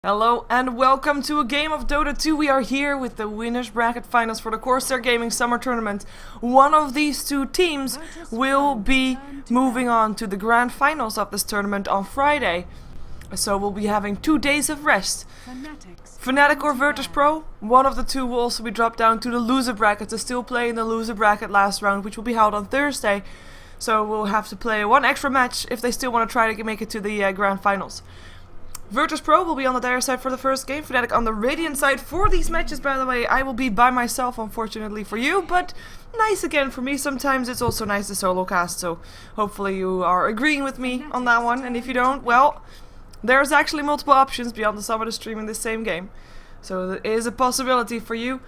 Hello and welcome to a game of Dota 2. We are here with the winners bracket finals for the Corsair Gaming Summer Tournament. One of these two teams will be moving on to the grand finals of this tournament on Friday. So we'll be having 2 days of rest. Fnatic or VirtusPro, one of the two will also be dropped down to the loser bracket to still play in the loser bracket last round, which will be held on Thursday. So we'll have to play one extra match if they still want to try to make it to the grand finals. VirtusPro will be on the dire side for the first game, Fnatic on the Radiant side for these matches. By the way, I will be by myself, unfortunately for you, but nice again for me. Sometimes it's also nice to solo cast, so hopefully you are agreeing with me on that one, and if you don't, well, there's actually multiple options beyond the sum of the stream in this same game. So there is a possibility for you.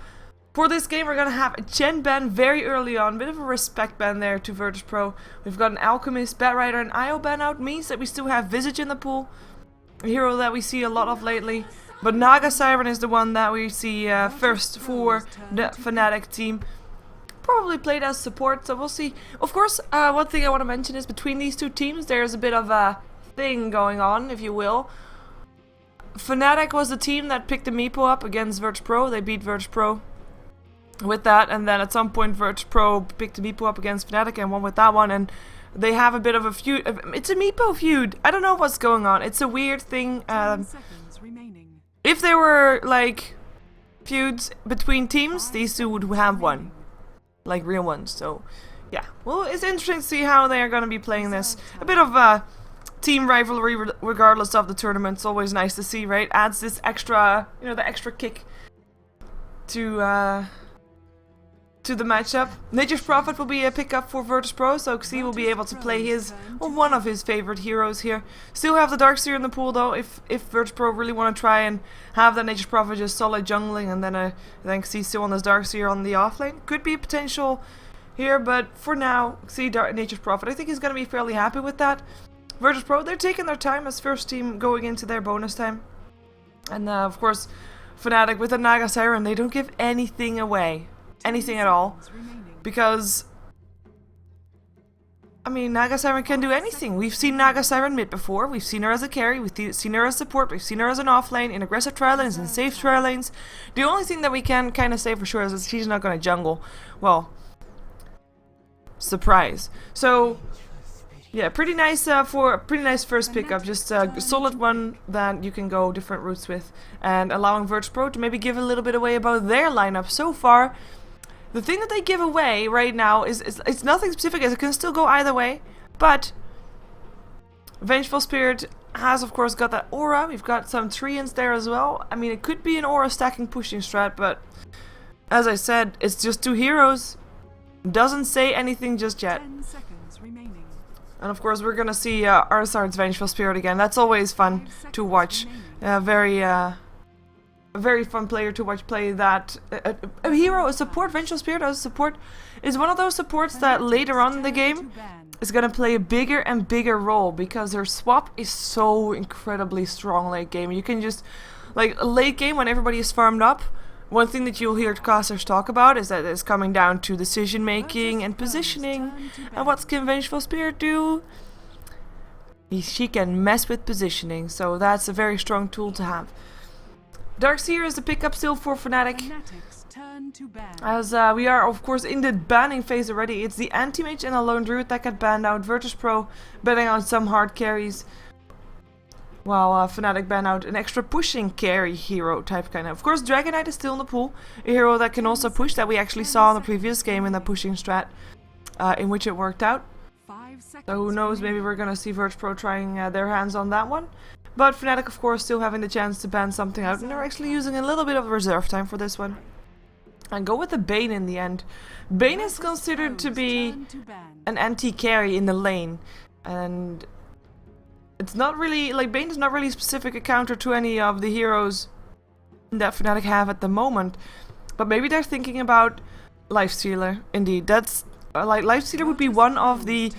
For this game we're going to have a Chen ban very early on, bit of a respect ban there to VirtusPro. We've got an Alchemist, Batrider and IO ban out, means that we still have Visage in the pool. A hero that we see a lot of lately, but Naga Siren is the one that we see first for the Fnatic team. Probably played as support, so we'll see. Of course, one thing I want to mention is between these two teams there's a bit of a thing going on, if you will. Fnatic was the team that picked the Meepo up against VirtusPro. They beat VirtusPro with that, and then at some point VirtusPro picked the Meepo up against Fnatic and won with that one, and they have a bit of a feud. It's a Meepo feud. I don't know what's going on. It's a weird thing. If there were, like, feuds between teams, these two would have one. Like, real ones. So, yeah. Well, it's interesting to see how they are going to be playing this. A bit of a team rivalry regardless of the tournament. It's always nice to see, right? Adds this extra, you know, the extra kick to the matchup. Nature's Prophet will be a pickup for VirtusPro, so Xi will be able to play his, well, one of his favorite heroes here. Still have the Darkseer in the pool though, if VirtusPro really want to try and have that Nature's Prophet just solid jungling, and then Xi still on this Darkseer on the offlane. Could be potential here, but for now, Xi Nature's Prophet, I think he's going to be fairly happy with that. VirtusPro, they're taking their time as first team going into their bonus time. And of course, Fnatic with the Naga Siren, they don't give anything away. Anything at all, because I mean, Naga Siren can do anything. We've seen Naga Siren mid before, we've seen her as a carry, we've seen her as support, we've seen her as an offlane, in aggressive trial lanes, in safe trial lanes. The only thing that we can kind of say for sure is that she's not going to jungle. Well, surprise. So yeah, pretty nice first pickup, just a solid one that you can go different routes with, and allowing VirtusPro to maybe give a little bit away about their lineup so far. The thing that they give away right now is it's nothing specific, as it can still go either way, but Vengeful Spirit has of course got that aura. We've got some Treants there as well. I mean, it could be an aura stacking pushing strat, but as I said, it's just two heroes. Doesn't say anything just yet. 10 seconds remaining. And of course we're gonna see Arsard's Vengeful Spirit again. That's always fun to watch. A very fun player to watch play that. A hero, a support, Vengeful Spirit as a support, is one of those supports that later on in the game is going to play a bigger and bigger role, because her swap is so incredibly strong late game. You can just, like, late game when everybody is farmed up, one thing that you'll hear casters talk about is that it's coming down to decision making and positioning. And what can Vengeful Spirit do? She can mess with positioning, so that's a very strong tool to have. Darkseer is the pickup still for Fnatic, as we are of course in the banning phase already. It's the Anti-Mage and a Lone Druid that got banned out. VirtusPro banning out some hard carries, while Fnatic ban out an extra pushing carry hero type kind of. Of course, Dragon Knight is still in the pool, a hero that can also push, that we actually saw in the previous game in the pushing strat, in which it worked out. So who knows, maybe we're gonna see VirtusPro trying their hands on that one. But Fnatic, of course, still having the chance to ban something out, and they're actually using a little bit of reserve time for this one. And go with the Bane in the end. Bane is considered to be an anti-carry in the lane, and it's not really, like, Bane is not really specific a counter to any of the heroes that Fnatic have at the moment. But maybe they're thinking about Lifestealer. Indeed, that's like Lifestealer would be one of the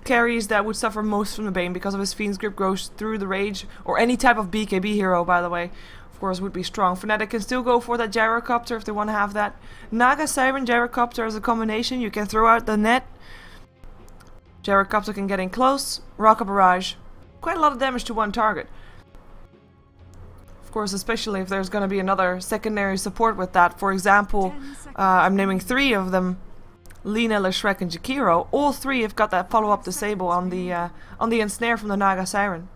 carries that would suffer most from the Bane, because of his Fiend's Grip goes through the rage, or any type of BKB hero, by the way, of course, would be strong. Fnatic can still go for that Gyrocopter if they want to have that. Naga Siren Gyrocopter as a combination, you can throw out the net. Gyrocopter can get in close, Rocket Barrage, quite a lot of damage to one target. Of course, especially if there's going to be another secondary support with that. For example, I'm naming 3 of them. Lina, Leshrek and Jakiro. All 3 have got that follow-up disable on the ensnare from the Naga Siren.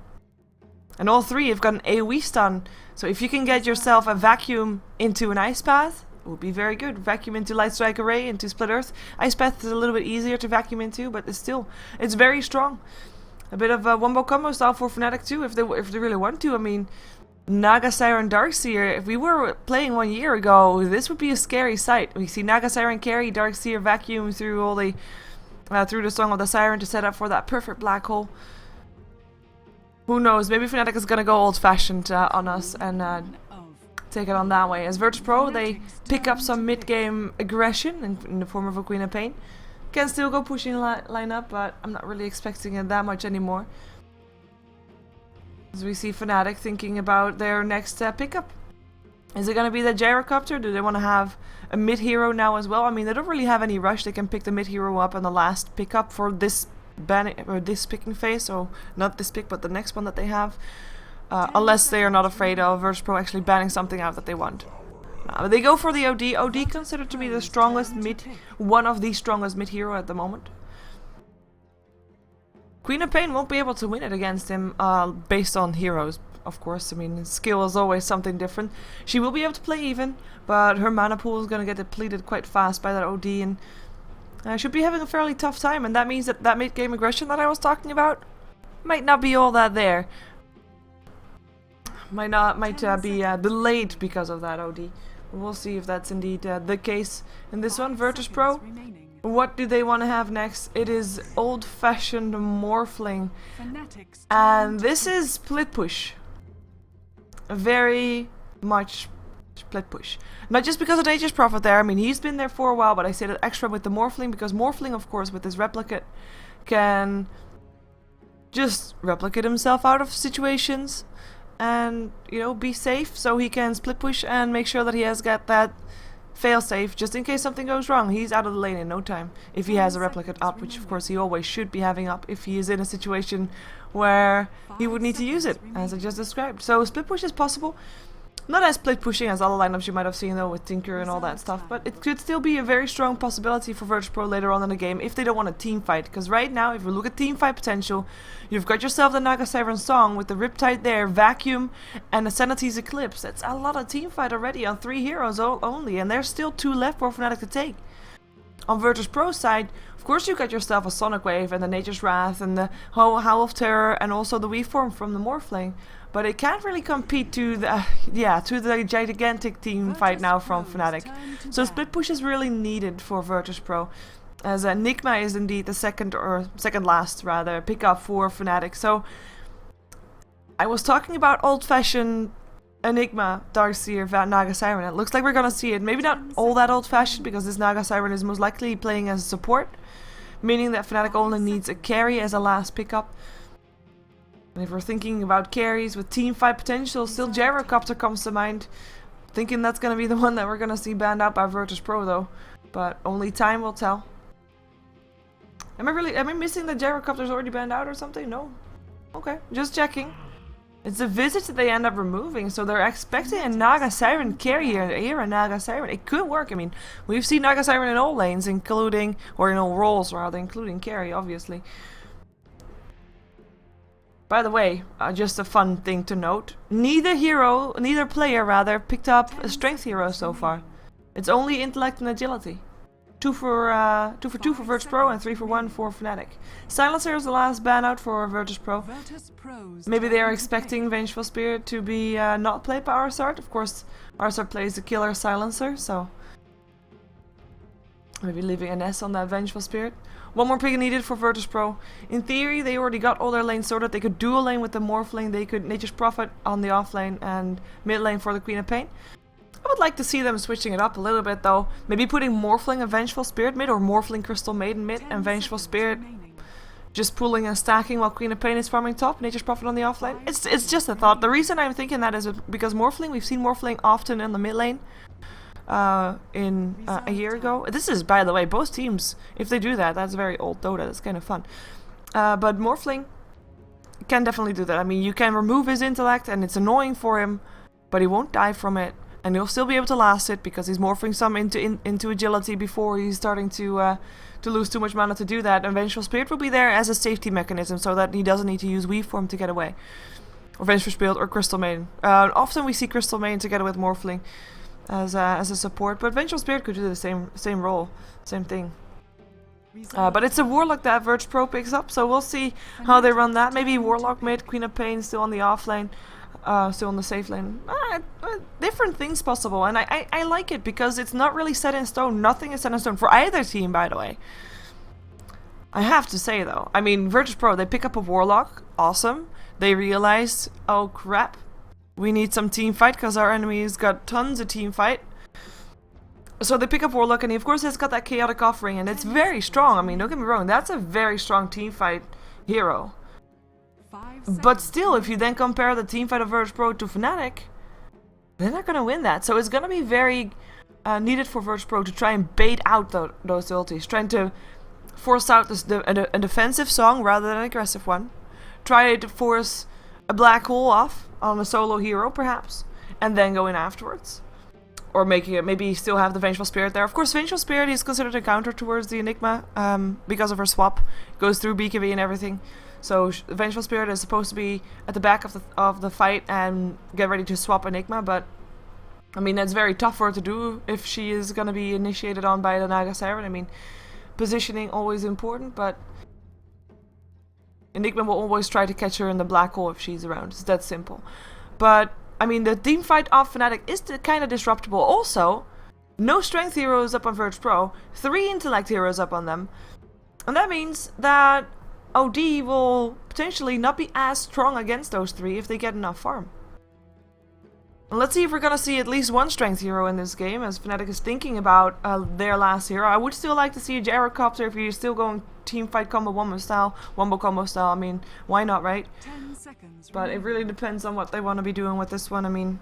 And all 3 have got an AoE stun. So if you can get yourself a vacuum into an Ice Path, it would be very good. Vacuum into Light Strike Array, into Split Earth. Ice Path is a little bit easier to vacuum into, but it's very strong. A bit of a wombo combo style for Fnatic too, if they really want to. I mean, Naga Siren Darkseer, if we were playing 1 year ago, this would be a scary sight. We see Naga Siren carry, Darkseer vacuum through all the through the Song of the Siren to set up for that perfect black hole. Who knows, maybe Fnatic is gonna go old-fashioned on us and take it on that way. As VirtusPro, they pick up some mid-game aggression in the form of a Queen of Pain. Can still go pushing line up, but I'm not really expecting it that much anymore. As we see Fnatic thinking about their next pickup. Is it going to be the gyrocopter? Do they want to have a mid-hero now as well? I mean, they don't really have any rush. They can pick the mid-hero up on the last pickup for this this picking phase. So not this pick, but the next one that they have. Unless they are not afraid of VirtusPro actually banning something out that they want. They go for the OD. OD considered to be the strongest one of the strongest mid-hero at the moment. Queen of Pain won't be able to win it against him based on heroes, of course. I mean, skill is always something different. She will be able to play even, but her mana pool is going to get depleted quite fast by that OD, and should be having a fairly tough time, and that means that mid-game aggression that I was talking about might not be all that there. Might be delayed because of that OD. We'll see if that's indeed the case in this one. VirtusPro, what do they want to have next? It is old-fashioned Morphling, and this is split push. Very much split push. Not just because of Nature's Prophet there. I mean, he's been there for a while, but I say that extra with the Morphling because Morphling, of course, with his replicate, can just replicate himself out of situations and, you know, be safe, so he can split push and make sure that he has got that fail-safe just in case something goes wrong. He's out of the lane in no time if he has a replicate up, which of course he always should be having up if he is in a situation where he would need to use it, as I just described. So split push is possible. Not as split pushing as other lineups you might have seen though with Tinker and all that stuff, but it could still be a very strong possibility for VirtusPro later on in the game if they don't want a team fight. Because right now, if you look at team fight potential, you've got yourself the Naga Siren Song with the Riptide there, Vacuum, and the Sanity's Eclipse. That's a lot of team fight already on 3 heroes only, and there's still 2 left for Fnatic to take. On VirtusPro's side, of course you got yourself a Sonic Wave and the Nature's Wrath and the Howl of Terror and also the Weaveform from the Morphling. But it can't really compete to the gigantic team fight now from Fnatic. So split push is really needed for VirtusPro, as Nigma is indeed the second last pickup for Fnatic. So I was talking about old-fashioned Enigma, Darkseer, Naga Siren. It looks like we're gonna see it. Maybe not all that old-fashioned because this Naga Siren is most likely playing as a support, meaning that Fnatic only needs a carry as a last pickup. And if we're thinking about carries with team fight potential, still Gyrocopter comes to mind. Thinking that's going to be the one that we're going to see banned out by VirtusPro though. But only time will tell. Am I missing that Gyrocopter's already banned out or something? No. Okay, just checking. It's a visit that they end up removing, so they're expecting a Naga Siren carry here, a Naga Siren. It could work. I mean, we've seen Naga Siren in all lanes, including, or in all roles rather, including carry, obviously. By the way, just a fun thing to note, neither player picked up a strength hero so far. It's only intellect and agility. 2 for 2 for VirtusPro and 3 for 1 for Fnatic. Silencer is the last ban out for VirtusPro. Maybe they are expecting Vengeful Spirit to be not played by Arsart. Of course, Arsart plays the killer Silencer, so maybe leaving an S on that Vengeful Spirit. One more pick needed for VirtusPro. In theory, they already got all their lanes sorted. They could dual lane with the Morphling. They could Nature's Prophet on the off lane and mid lane for the Queen of Pain. I would like to see them switching it up a little bit though. Maybe putting Morphling and Vengeful Spirit mid, or Morphling Crystal Maiden mid and Vengeful Spirit just pulling and stacking while Queen of Pain is farming top, Nature's Prophet on the off lane. It's just a thought. The reason I'm thinking that is because Morphling, we've seen Morphling often in the mid lane. A year ago. This is, by the way, both teams, if they do that, that's very old Dota, that's kind of fun. But Morphling can definitely do that. I mean, you can remove his intellect and it's annoying for him, but he won't die from it, and he'll still be able to last it because he's morphing some into agility before he's starting to lose too much mana to do that. And Vengeful Spirit will be there as a safety mechanism so that he doesn't need to use Weave Form to get away. Or Vengeful Spirit or Crystal Maiden. Often we see Crystal Maiden together with Morphling as a support, but Vengeful Spirit could do the same role, same thing. But it's a Warlock that virtus.pro picks up, so we'll see how they run that. Maybe Warlock mid, Queen of Pain still on the off lane, still on the safe lane. Different things possible, and I like it because it's not really set in stone. Nothing is set in stone for either team, by the way. I have to say though, I mean, virtus.pro, they pick up a Warlock, awesome. They realize, oh crap, we need some team fight because our enemy's got tons of team fight. So they pick up Warlock, and he of course has got that chaotic offering, and it's very strong. I mean, don't get me wrong, that's a very strong team fight hero. But still, if you then compare the team fight of virtus.pro to Fnatic, they're not gonna win that. So it's gonna be very needed for virtus.pro to try and bait out those ultis, trying to force out a defensive song rather than an aggressive one. Try to force a black hole off on a solo hero, perhaps, and then go in afterwards. Or making it, maybe still have the Vengeful Spirit there. Of course, Vengeful Spirit is considered a counter towards the Enigma because of her swap. Goes through BKB and everything. So Vengeful Spirit is supposed to be at the back of the fight and get ready to swap Enigma, but I mean, that's very tough for her to do if she is going to be initiated on by the Naga Siren. I mean, positioning always important, but Enigma will always try to catch her in the black hole if she's around. It's that simple. But I mean, the team fight of Fnatic is kind of disruptible. Also, no strength heroes up on virtus.pro, 3 intellect heroes up on them. And that means that OD will potentially not be as strong against those 3 if they get enough farm. And let's see if we're gonna see at least one strength hero in this game, as Fnatic is thinking about their last hero. I would still like to see a gyrocopter if you're still going team fight combo wombo combo style. I mean, why not, right? 10 seconds. But it really depends on what they want to be doing with this one. I mean,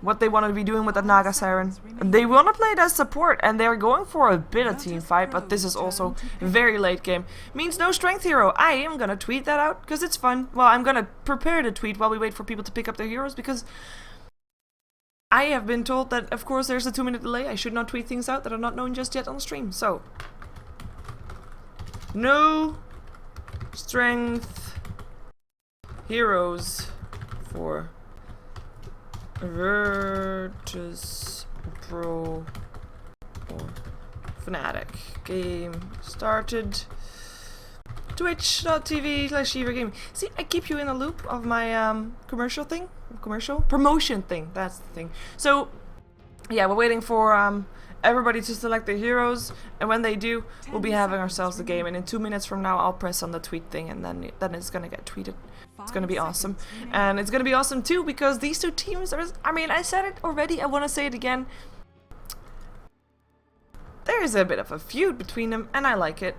what they want to be doing with that Naga Siren. They want to play it as support, and they're going for a bit of team fight, but this is also very late game. Means no strength hero. I am gonna tweet that out because it's fun. Well, I'm gonna prepare to tweet while we wait for people to pick up their heroes, because I have been told that, of course, there's a 2-minute delay. I should not tweet things out that are not known just yet on stream. So, no strength heroes for virtus.pro or Fnatic. Game started. Twitch.tv/SheeverGaming. See, I keep you in a loop of my promotion thing. That's the thing. So, yeah, we're waiting for everybody to select their heroes, and when they do, we'll be having ourselves the game. And in 2 minutes from now, I'll press on the tweet thing, and then it's gonna get tweeted. It's gonna be awesome, and it's gonna be awesome too because these two teams are. I mean, I said it already. I want to say it again. There's a bit of a feud between them, and I like it.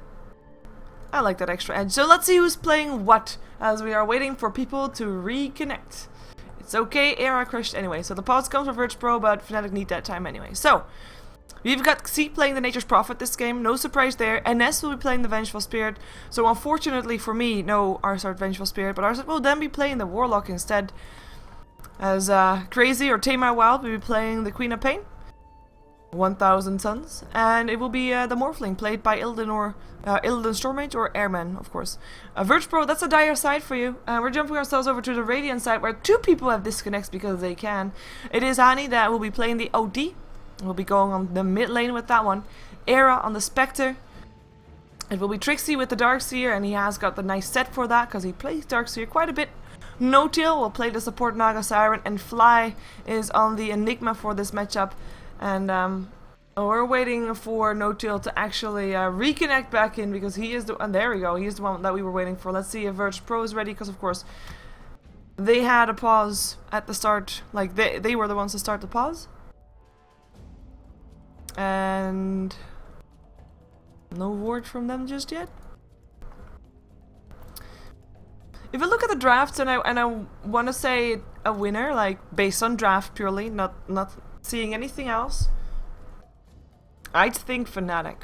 I like that extra edge. So let's see who's playing what as we are waiting for people to reconnect. It's okay, Era crashed anyway. So the pause comes from virtus.pro, but Fnatic need that time anyway. So we've got C playing the Nature's Prophet this game. No surprise there. NS will be playing the Vengeful Spirit. So unfortunately for me, no Arsart Vengeful Spirit, but Arsart will then be playing the Warlock instead. As Crazy or Tamar Wild will be playing the Queen of Pain. 1000 Suns, and it will be the Morphling played by Illidan Stormage or Airman, of course. virtus.pro, that's a dire side for you. We're jumping ourselves over to the Radiant side where 2 people have disconnects because they can. It is Hani that will be playing the OD. We'll be going on the mid lane with that one. Era on the Spectre. It will be Trixie with the Darkseer, and he has got the nice set for that because he plays Darkseer quite a bit. No-Tail will play the support Naga Siren, and Fly is on the Enigma for this matchup. And we're waiting for No-Tail to actually reconnect back in because he is the... And there we go, he is the one that we were waiting for. Let's see if virtus.pro is ready because, of course, they had a pause at the start. Like, they were the ones to start the pause. And no word from them just yet. If I look at the drafts and I want to say a winner, like based on draft purely, not seeing anything else, I'd think Fnatic.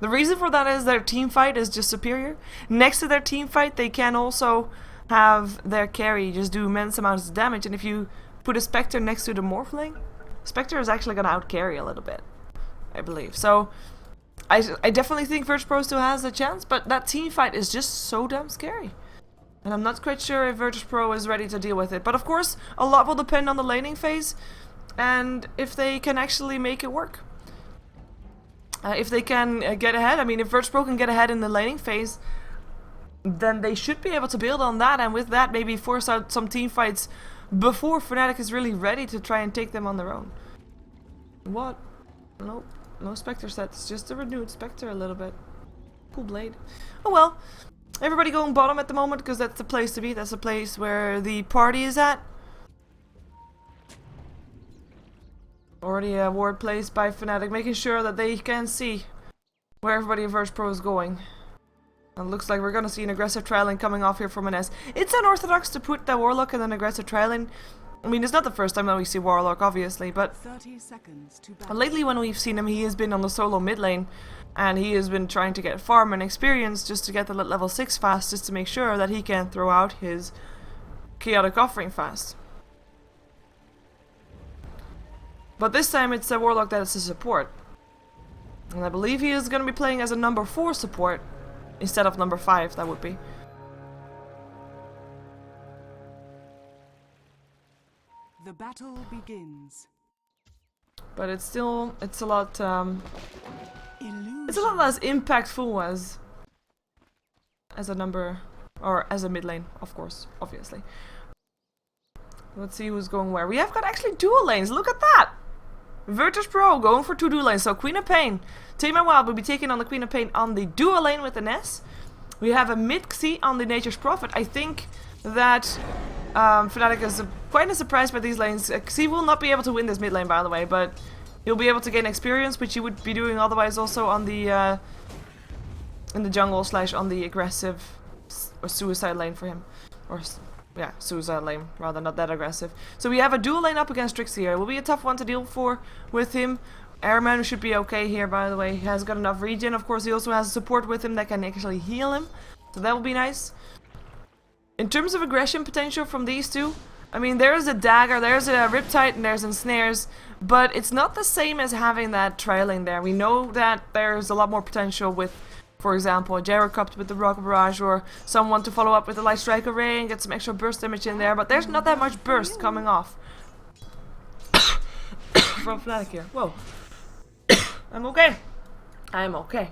The reason for that is their team fight is just superior. Next to their team fight, they can also have their carry just do immense amounts of damage. And if you put a Spectre next to the Morphling, Spectre is actually going to outcarry a little bit, I believe. So I definitely think VirtusPro still has a chance, but that team fight is just so damn scary. And I'm not quite sure if VirtusPro is ready to deal with it. But of course, a lot will depend on the laning phase and if they can actually make it work. If they can get ahead, I mean, if VirtusPro can get ahead in the laning phase, then they should be able to build on that, and with that maybe force out some team fights before Fnatic is really ready to try and take them on their own. What? Nope. No Spectre sets, just a renewed Spectre a little bit. Cool blade. Oh well. Everybody going bottom at the moment because that's the place to be. That's the place where the party is at. Already a ward placed by Fnatic, making sure that they can see where everybody in VirtusPro is going. And it looks like we're going to see an aggressive trialing coming off here from an S. It's unorthodox to put the Warlock in an aggressive trialing. I mean, it's not the first time that we see Warlock, obviously, but 30 seconds to lately when we've seen him, he has been on the solo mid lane, and he has been trying to get farm and experience just to get the level 6 fast, just to make sure that he can throw out his chaotic offering fast. But this time it's a Warlock that is a support. And I believe he is going to be playing as a number 4 support, instead of number 5, that would be. The battle begins. But it's still, it's a lot less impactful as a number, or as a mid lane, of course, obviously. Let's see who's going where. We have got actually dual lanes, look at that! VirtusPro going for 2 dual lanes, so Queen of Pain. Tame and Wild will be taking on the Queen of Pain on the dual lane with an S. We have a mid Xi on the Nature's Prophet. I think that Fnatic is quite surprised by these lanes. Xi will not be able to win this mid lane, by the way, but he'll be able to gain experience, which he would be doing otherwise also on the in the jungle / on the aggressive or suicide lane for him, or yeah, suicide lane rather, not that aggressive. So we have a dual lane up against Trixie here. It will be a tough one to deal with him. Airman should be okay here, by the way. He has got enough regen. Of course, he also has support with him that can actually heal him, so that will be nice. In terms of aggression potential from these two, I mean, there's a dagger, there's a riptide, and there's ensnares, but it's not the same as having that trailing there. We know that there's a lot more potential with, for example, a Gyrocup with the Rocket Barrage, or someone to follow up with the Light Striker Ring, get some extra burst damage in there, but there's not that much burst coming off from Fnatic here. Whoa. I'm okay. I'm okay.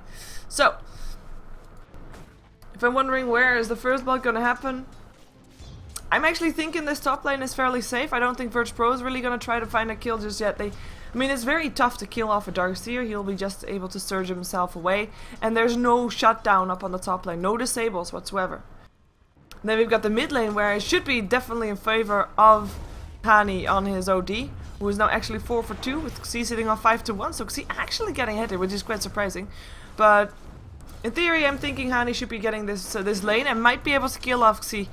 So, if I'm wondering where is the first blood gonna happen, I'm actually thinking this top lane is fairly safe. I don't think VirtusPro is really gonna try to find a kill just yet. I mean, it's very tough to kill off a Darkseer. He'll be just able to surge himself away, and there's no shutdown up on the top lane, no disables whatsoever. Then we've got the mid lane, where I should be definitely in favor of Hani on his OD, who is now actually 4 for 2 with Xi sitting on 5 to 1, so Xi actually getting hit here, which is quite surprising. But in theory, I'm thinking Hani should be getting this this lane and might be able to kill off Xi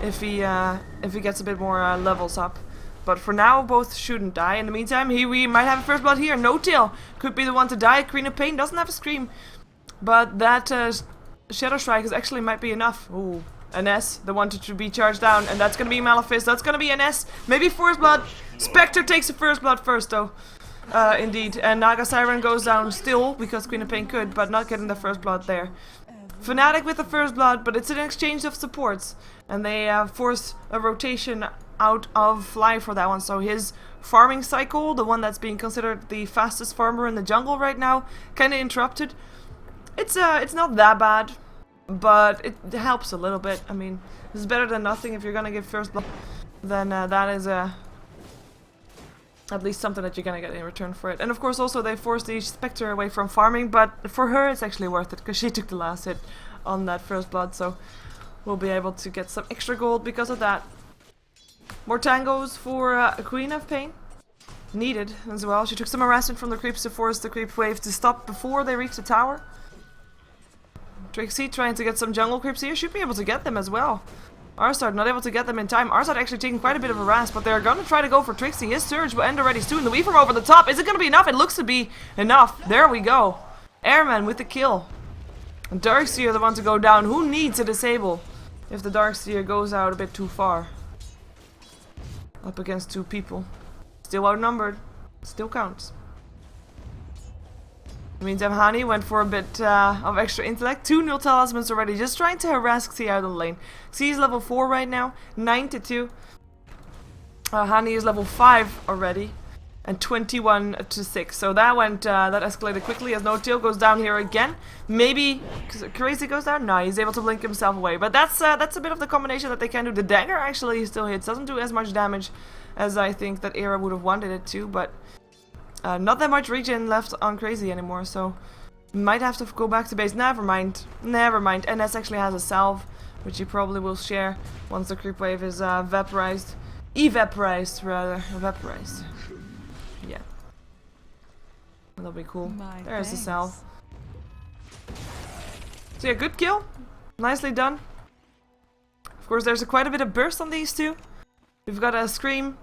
if he gets a bit more levels up. But for now, both shouldn't die. In the meantime, we might have a first blood here. No Tail could be the one to die. Queen of Pain doesn't have a scream, but that Shadow Strike is actually might be enough. Ooh, an S, the one to be charged down, and that's gonna be Malefice. That's gonna be an S. Maybe first blood. Spectre takes the first blood first, though. Indeed, and Naga Siren goes down still because Queen of Pain could, but not getting the first blood there. Fnatic with the first blood, but it's an exchange of supports, and they force a rotation out of Fly for that one. So his farming cycle, the one that's being considered the fastest farmer in the jungle right now, kind of interrupted. It's not that bad, but it helps a little bit. I mean, it's better than nothing. If you're gonna give first blood, then that is at least something that you're gonna get in return for it. And of course also they forced the Spectre away from farming, but for her it's actually worth it because she took the last hit on that first blood, so we'll be able to get some extra gold because of that. More tangos for Queen of Pain. Needed as well. She took some harassment from the creeps to force the creep wave to stop before they reach the tower. Trixie trying to get some jungle creeps here. Should be able to get them as well. Arsard not able to get them in time. Arsard actually taking quite a bit of a harass, but they're gonna try to go for Trixie. His surge will end already soon. The weave from over the top. Is it gonna be enough? It looks to be enough. There we go. Airman with the kill. And Darkseer the one to go down. Who needs a disable if the Darkseer goes out a bit too far? Up against 2 people. Still outnumbered. Still counts. In the meantime, Hani went for a bit of extra intellect. 2 nil talismans already. Just trying to harass Xi out of the lane. Xi is level 4 right now. 9-2. Hani is level 5 already. And 21-6. So that went, that escalated quickly as No-Tail goes down here again. Maybe Crazy goes down? No, he's able to blink himself away. But that's a bit of the combination that they can do. The dagger actually still hits. Doesn't do as much damage as I think that Era would have wanted it to. But not that much regen left on Crazy anymore. So might have to go back to base. Never mind. Never mind. NS actually has a salve, which he probably will share once the creep wave is vaporized. Evaporized, rather. Vaporized. Yeah. That'll be cool. There's the salve. So yeah, good kill. Nicely done. Of course, there's quite a bit of burst on these two. We've got a Scream,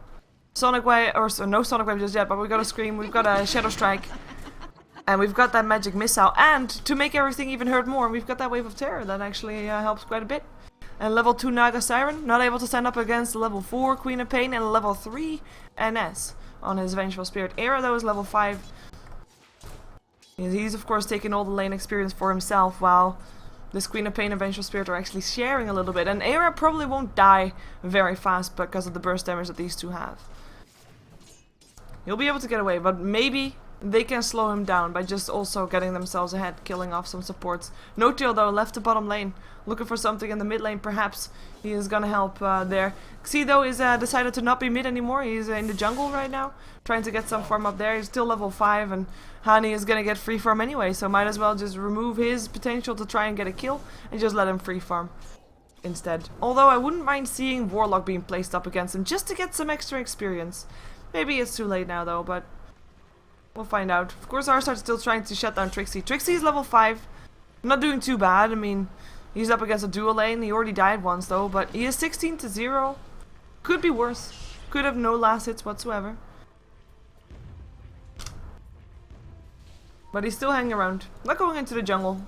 Sonic Wave, or so, no Sonic Wave just yet, but we've got a Scream, we've got a Shadow Strike, and we've got that Magic Missile. And to make everything even hurt more, we've got that Wave of Terror that actually helps quite a bit. And level 2 Naga Siren, not able to stand up against level 4 Queen of Pain and level 3 NS on his Vengeful Spirit. Era though is level 5. He's of course taking all the lane experience for himself, while this Queen of Pain and Vengeful Spirit are actually sharing a little bit. And Era probably won't die very fast because of the burst damage that these two have. He'll be able to get away, but maybe they can slow him down by just also getting themselves ahead, killing off some supports. No-Tail though left the bottom lane, looking for something in the mid lane perhaps. He is gonna help there. Xi though is decided to not be mid anymore. He's in the jungle right now, trying to get some farm up there. He's still level 5 and Hani is gonna get free farm anyway, so might as well just remove his potential to try and get a kill and just let him free farm instead. Although I wouldn't mind seeing Warlock being placed up against him just to get some extra experience. Maybe it's too late now though, but we'll find out. Of course, Arsar's still trying to shut down Trixie. Trixie's level 5. Not doing too bad. I mean, he's up against a dual lane. He already died once, though. But he is 16-0. Could be worse. Could have no last hits whatsoever. But he's still hanging around. Not going into the jungle.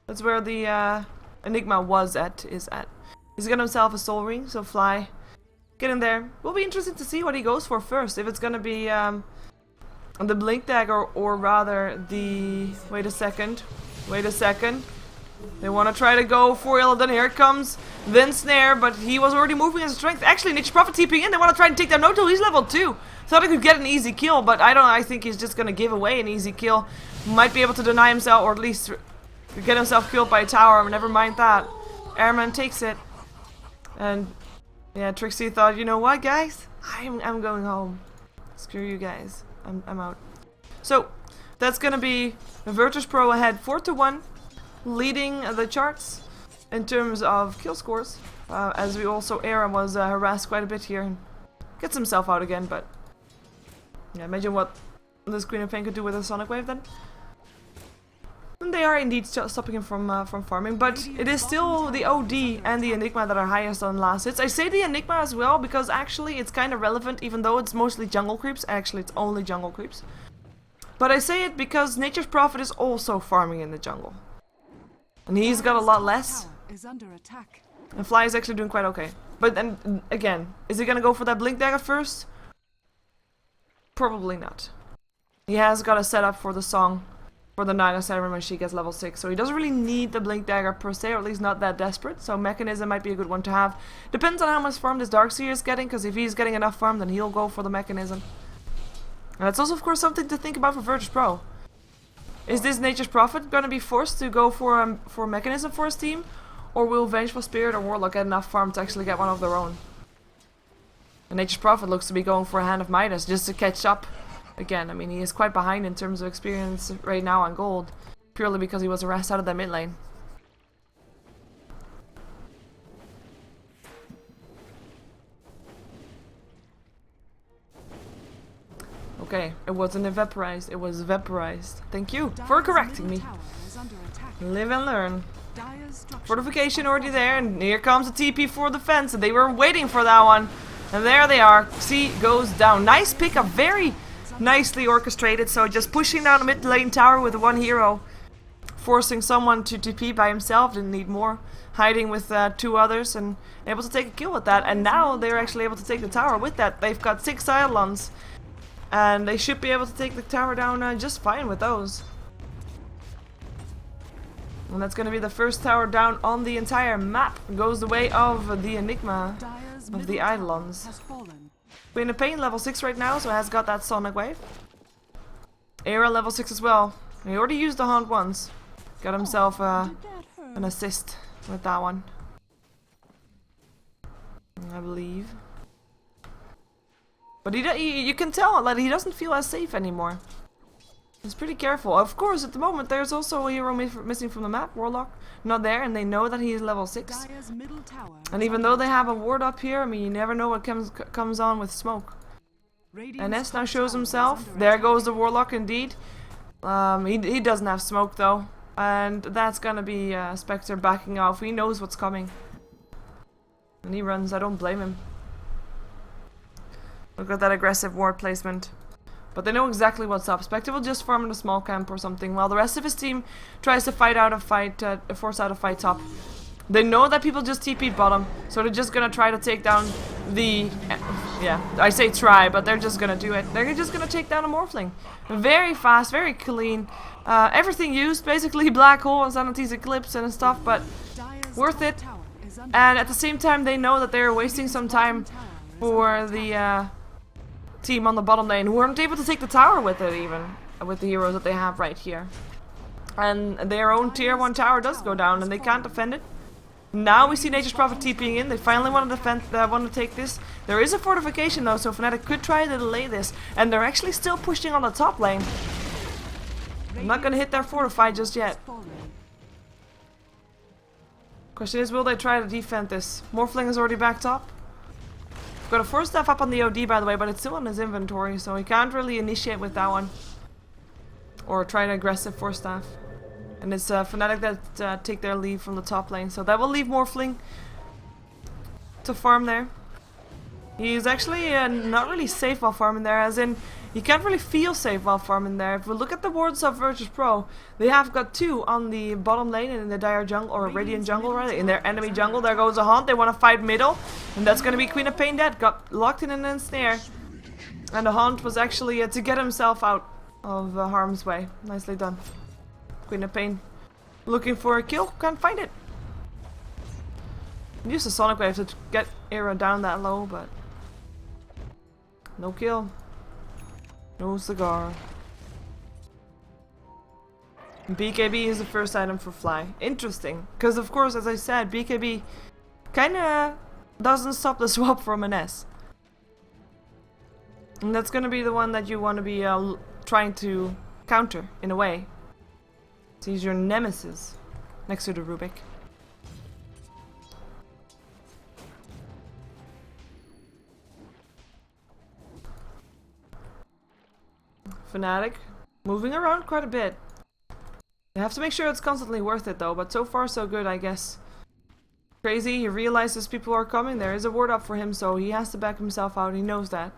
That's where the Enigma is at. He's got himself a soul ring, so fly. Get in there. Will be interesting to see what he goes for first. If it's gonna be the Blink Dagger, or rather the... Wait a second. They want to try to go for Illidan. Here it comes. Then Snare, but he was already moving his strength. Actually, Nature's Prophet TPing in. They want to try and take down No-Tail. He's level 2. Thought he could get an easy kill, but I think he's just going to give away an easy kill. Might be able to deny himself, or at least get himself killed by a tower. Never mind that. Airman takes it. And yeah, Trixie thought, you know what, guys? I'm going home. Screw you guys. I'm out. So, that's gonna be VirtusPro ahead 4-1, leading the charts in terms of kill scores. As we also, Era was harassed quite a bit here and gets himself out again, but yeah, imagine what this Queen of Pain could do with a Sonic Wave then. And they are indeed stopping him from farming, but it is still the OD and the Enigma that are highest on last hits. I say the Enigma as well because actually it's kind of relevant, even though it's mostly jungle creeps. Actually, it's only jungle creeps. But I say it because Nature's Prophet is also farming in the jungle. And he's got a lot less. And Fly is actually doing quite okay. But then, again, is he gonna go for that Blink Dagger first? Probably not. He has got a setup for the song for the Naga Siren when she gets level 6. So he doesn't really need the Blink Dagger per se, or at least not that desperate. So Mechanism might be a good one to have. Depends on how much farm this Darkseer is getting, because if he's getting enough farm, then he'll go for the Mechanism. And that's also, of course, something to think about for VirtusPro. Is this Nature's Prophet going to be forced to go for Mechanism for his team? Or will Vengeful Spirit or Warlock get enough farm to actually get one of their own? And Nature's Prophet looks to be going for a Hand of Midas just to catch up. Again, I mean, he is quite behind in terms of experience right now on gold. Purely because he was harassed out of that mid lane. Okay, it wasn't vaporized, it was vaporized. Thank you for correcting me. Live and learn. Fortification already there, and here comes the TP for the fence. And they were waiting for that one. And there they are. C goes down. Nice pickup, very nicely orchestrated. So just pushing down the mid lane tower with one hero. forcing someone to TP by himself, didn't need more. Hiding with 2 others and able to take a kill with that. And now they're actually able to take the tower with that. They've got 6 Eidolons. And they should be able to take the tower down just fine with those. And that's going to be the first tower down on the entire map. Goes the way of the Enigma of the Eidolons. Queen of Pain level 6 right now, so has got that Sonic Wave. Era level 6 as well. He already used the Haunt once. Got himself an assist with that one, I believe. But you can tell that he doesn't feel as safe anymore. He's pretty careful. Of course, at the moment there's also a hero missing from the map, Warlock. Not there, and they know that he's level 6. And even though they have a ward up here, I mean, you never know what comes on with smoke. And S now shows himself. There goes the Warlock indeed. He doesn't have smoke though. And that's gonna be Spectre backing off. He knows what's coming. And he runs, I don't blame him. Look at that aggressive ward placement. But they know exactly what's up. Spectre will just farm in a small camp or something, while the rest of his team tries to force out a fight top. They know that people just TP'd bottom, so they're just gonna try to take down the... yeah, I say try, but they're just gonna do it. They're just gonna take down a Morphling. Very fast, very clean. Everything used, basically Black Hole and Sanity's Eclipse and stuff, but worth it. And at the same time, they know that they're wasting some time for the team on the bottom lane, who aren't able to take the tower with it even, with the heroes that they have right here. And their own tier 1 tower does go down, and they can't defend it. Now we see Nature's Prophet TPing in. They finally want to defend, want to take this. There is a fortification though, so Fnatic could try to delay this. And they're actually still pushing on the top lane. I'm not gonna hit their fortify just yet. Question is, will they try to defend this? Morphling is already backed up. Got a Force Staff up on the OD by the way, but it's still in his inventory, so he can't really initiate with that one. Or try an aggressive Force Staff. And it's Fnatic that take their lead from the top lane. So that will leave Morphling to farm there. He's actually not really safe while farming there, as in, you can't really feel safe while farming there. If we look at the wards of virtus.pro, they have got 2 on the bottom lane and in the dire jungle, or radiant jungle rather, in their enemy jungle. There goes a Haunt, they want to fight middle, and that's going to be Queen of Pain dead. Got locked in an ensnare. And the Haunt was actually to get himself out of harm's way. Nicely done. Queen of Pain looking for a kill, can't find it. Use the Sonic Wave to get Era down that low, but no kill. No cigar. BKB is the first item for Fly. Interesting, because of course, as I said, BKB kinda doesn't stop the swap from an S. And that's gonna be the one that you want to be trying to counter, in a way. So he's your nemesis next to the Rubik. Fnatic moving around quite a bit. You have to make sure it's constantly worth it though, but so far so good, I guess. Crazy, he realizes people are coming. There is a ward up for him, so he has to back himself out. He knows that.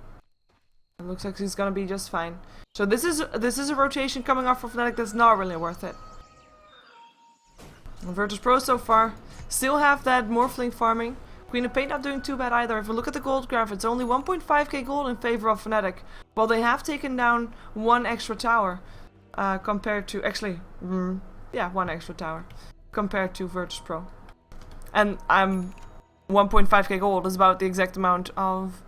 It looks like he's gonna be just fine. So this is a rotation coming off for Fnatic that's not really worth it. And VirtusPro so far still have that Morphling farming. Queen of Pain not doing too bad either. If we look at the gold graph, it's only 1.5k gold in favor of Fnatic. Well, they have taken down 1 extra tower compared to, actually, yeah, 1 extra tower compared to VirtusPro. And 1.5k gold is about the exact amount of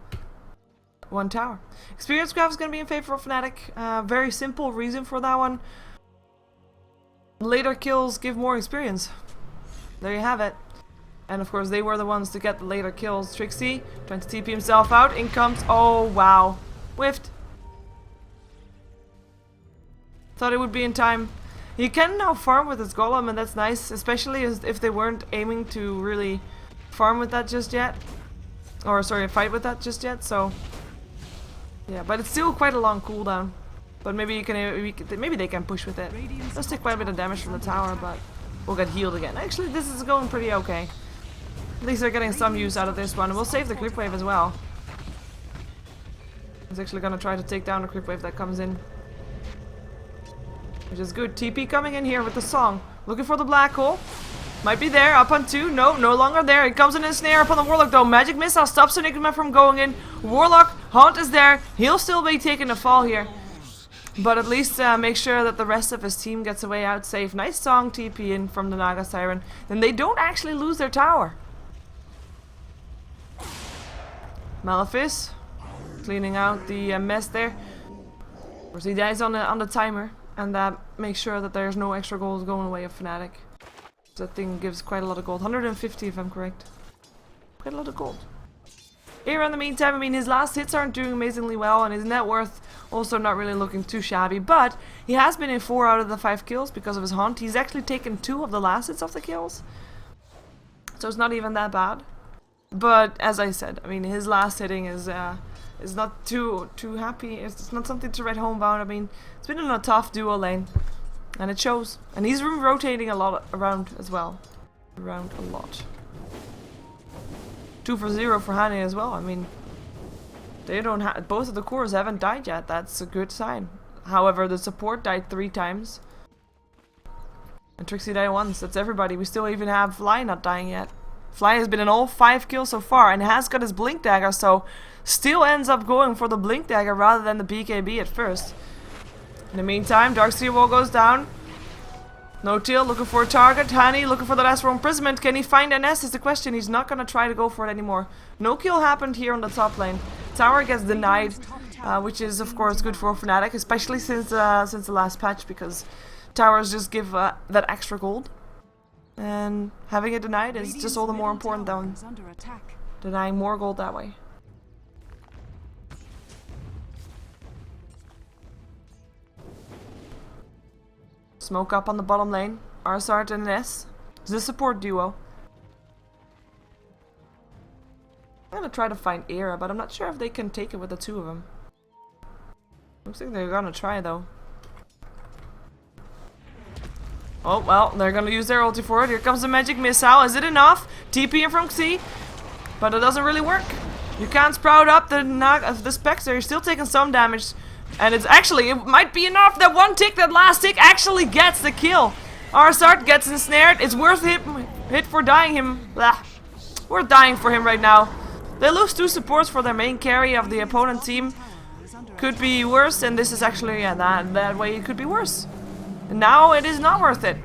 1 tower. Experience graph is going to be in favor of Fnatic. Very simple reason for that one. Later kills give more experience. There you have it. And of course they were the ones to get the later kills. Trixie trying to TP himself out. In comes... oh wow. Whiffed. Thought it would be in time. He can now farm with his golem, and that's nice. Especially if they weren't aiming to really farm with that just yet. Or sorry, fight with that just yet. So yeah, but it's still quite a long cooldown. But maybe you can, maybe they can push with it. Does take quite a bit of damage from the tower, but we'll get healed again. Actually, this is going pretty okay. At least they're getting some use out of this one. We'll save the creep wave as well. He's actually gonna try to take down the creep wave that comes in. which is good. TP coming in here with the song. Looking for the black hole. Might be there, up on 2. No, no longer there. He comes in and snare up on the Warlock though. Magic Missile stops Enigma from going in. Warlock, Haunt is there. He'll still be taking a fall here. But at least make sure that the rest of his team gets away out safe. Nice song TP in from the Naga Siren. Then they don't actually lose their tower. Malefice cleaning out the mess there. Of course, he dies on the timer. And that makes sure that there's no extra gold going away of Fnatic. That thing gives quite a lot of gold. 150 if I'm correct. Quite a lot of gold. Here in the meantime, I mean, his last hits aren't doing amazingly well, and his net worth also not really looking too shabby, but he has been in 4 out of the 5 kills because of his Haunt. He's actually taken 2 of the last hits of the kills, so it's not even that bad. But as I said, I mean, his last hitting is not too happy. It's not something to write home about. I mean, it's been in a tough duo lane, and it shows. And he's rotating a lot around as well, around a lot. 2 for 0 for Hani as well. I mean, they don't have, both of the cores haven't died yet. That's a good sign. However, the support died 3 times. And Trixie died once. That's everybody. We still even have Fly not dying yet. Fly has been in all 5 kills so far and has got his Blink Dagger, so still ends up going for the Blink Dagger rather than the BKB at first. In the meantime, Darkseer Wall goes down. No Teal looking for a target. Hani looking for the last row imprisonment. Can he find NS is the question. He's not going to try to go for it anymore. No kill happened here on the top lane. Tower gets denied, which is of course good for Fnatic, especially since the last patch, because towers just give that extra gold. And having it denied is just all the more important than denying more gold that way. Smoke up on the bottom lane. Arsart and NS. It's a support duo. I'm gonna try to find Era, but I'm not sure if they can take it with the 2 of them. Looks like they're gonna try though. Oh, well, they're gonna use their ulti for it. Here comes the Magic Missile. Is it enough? TP in from C. But it doesn't really work. You can't sprout up the Spectre. You're still taking some damage. And it's actually, it might be enough. That one tick, that last tick actually gets the kill. Arsart gets ensnared. It's worth hit for dying him. Blah. We're dying for him right now. They lose 2 supports for their main carry of the opponent team. Could be worse, and this is actually, yeah, that way it could be worse. And now it is not worth it.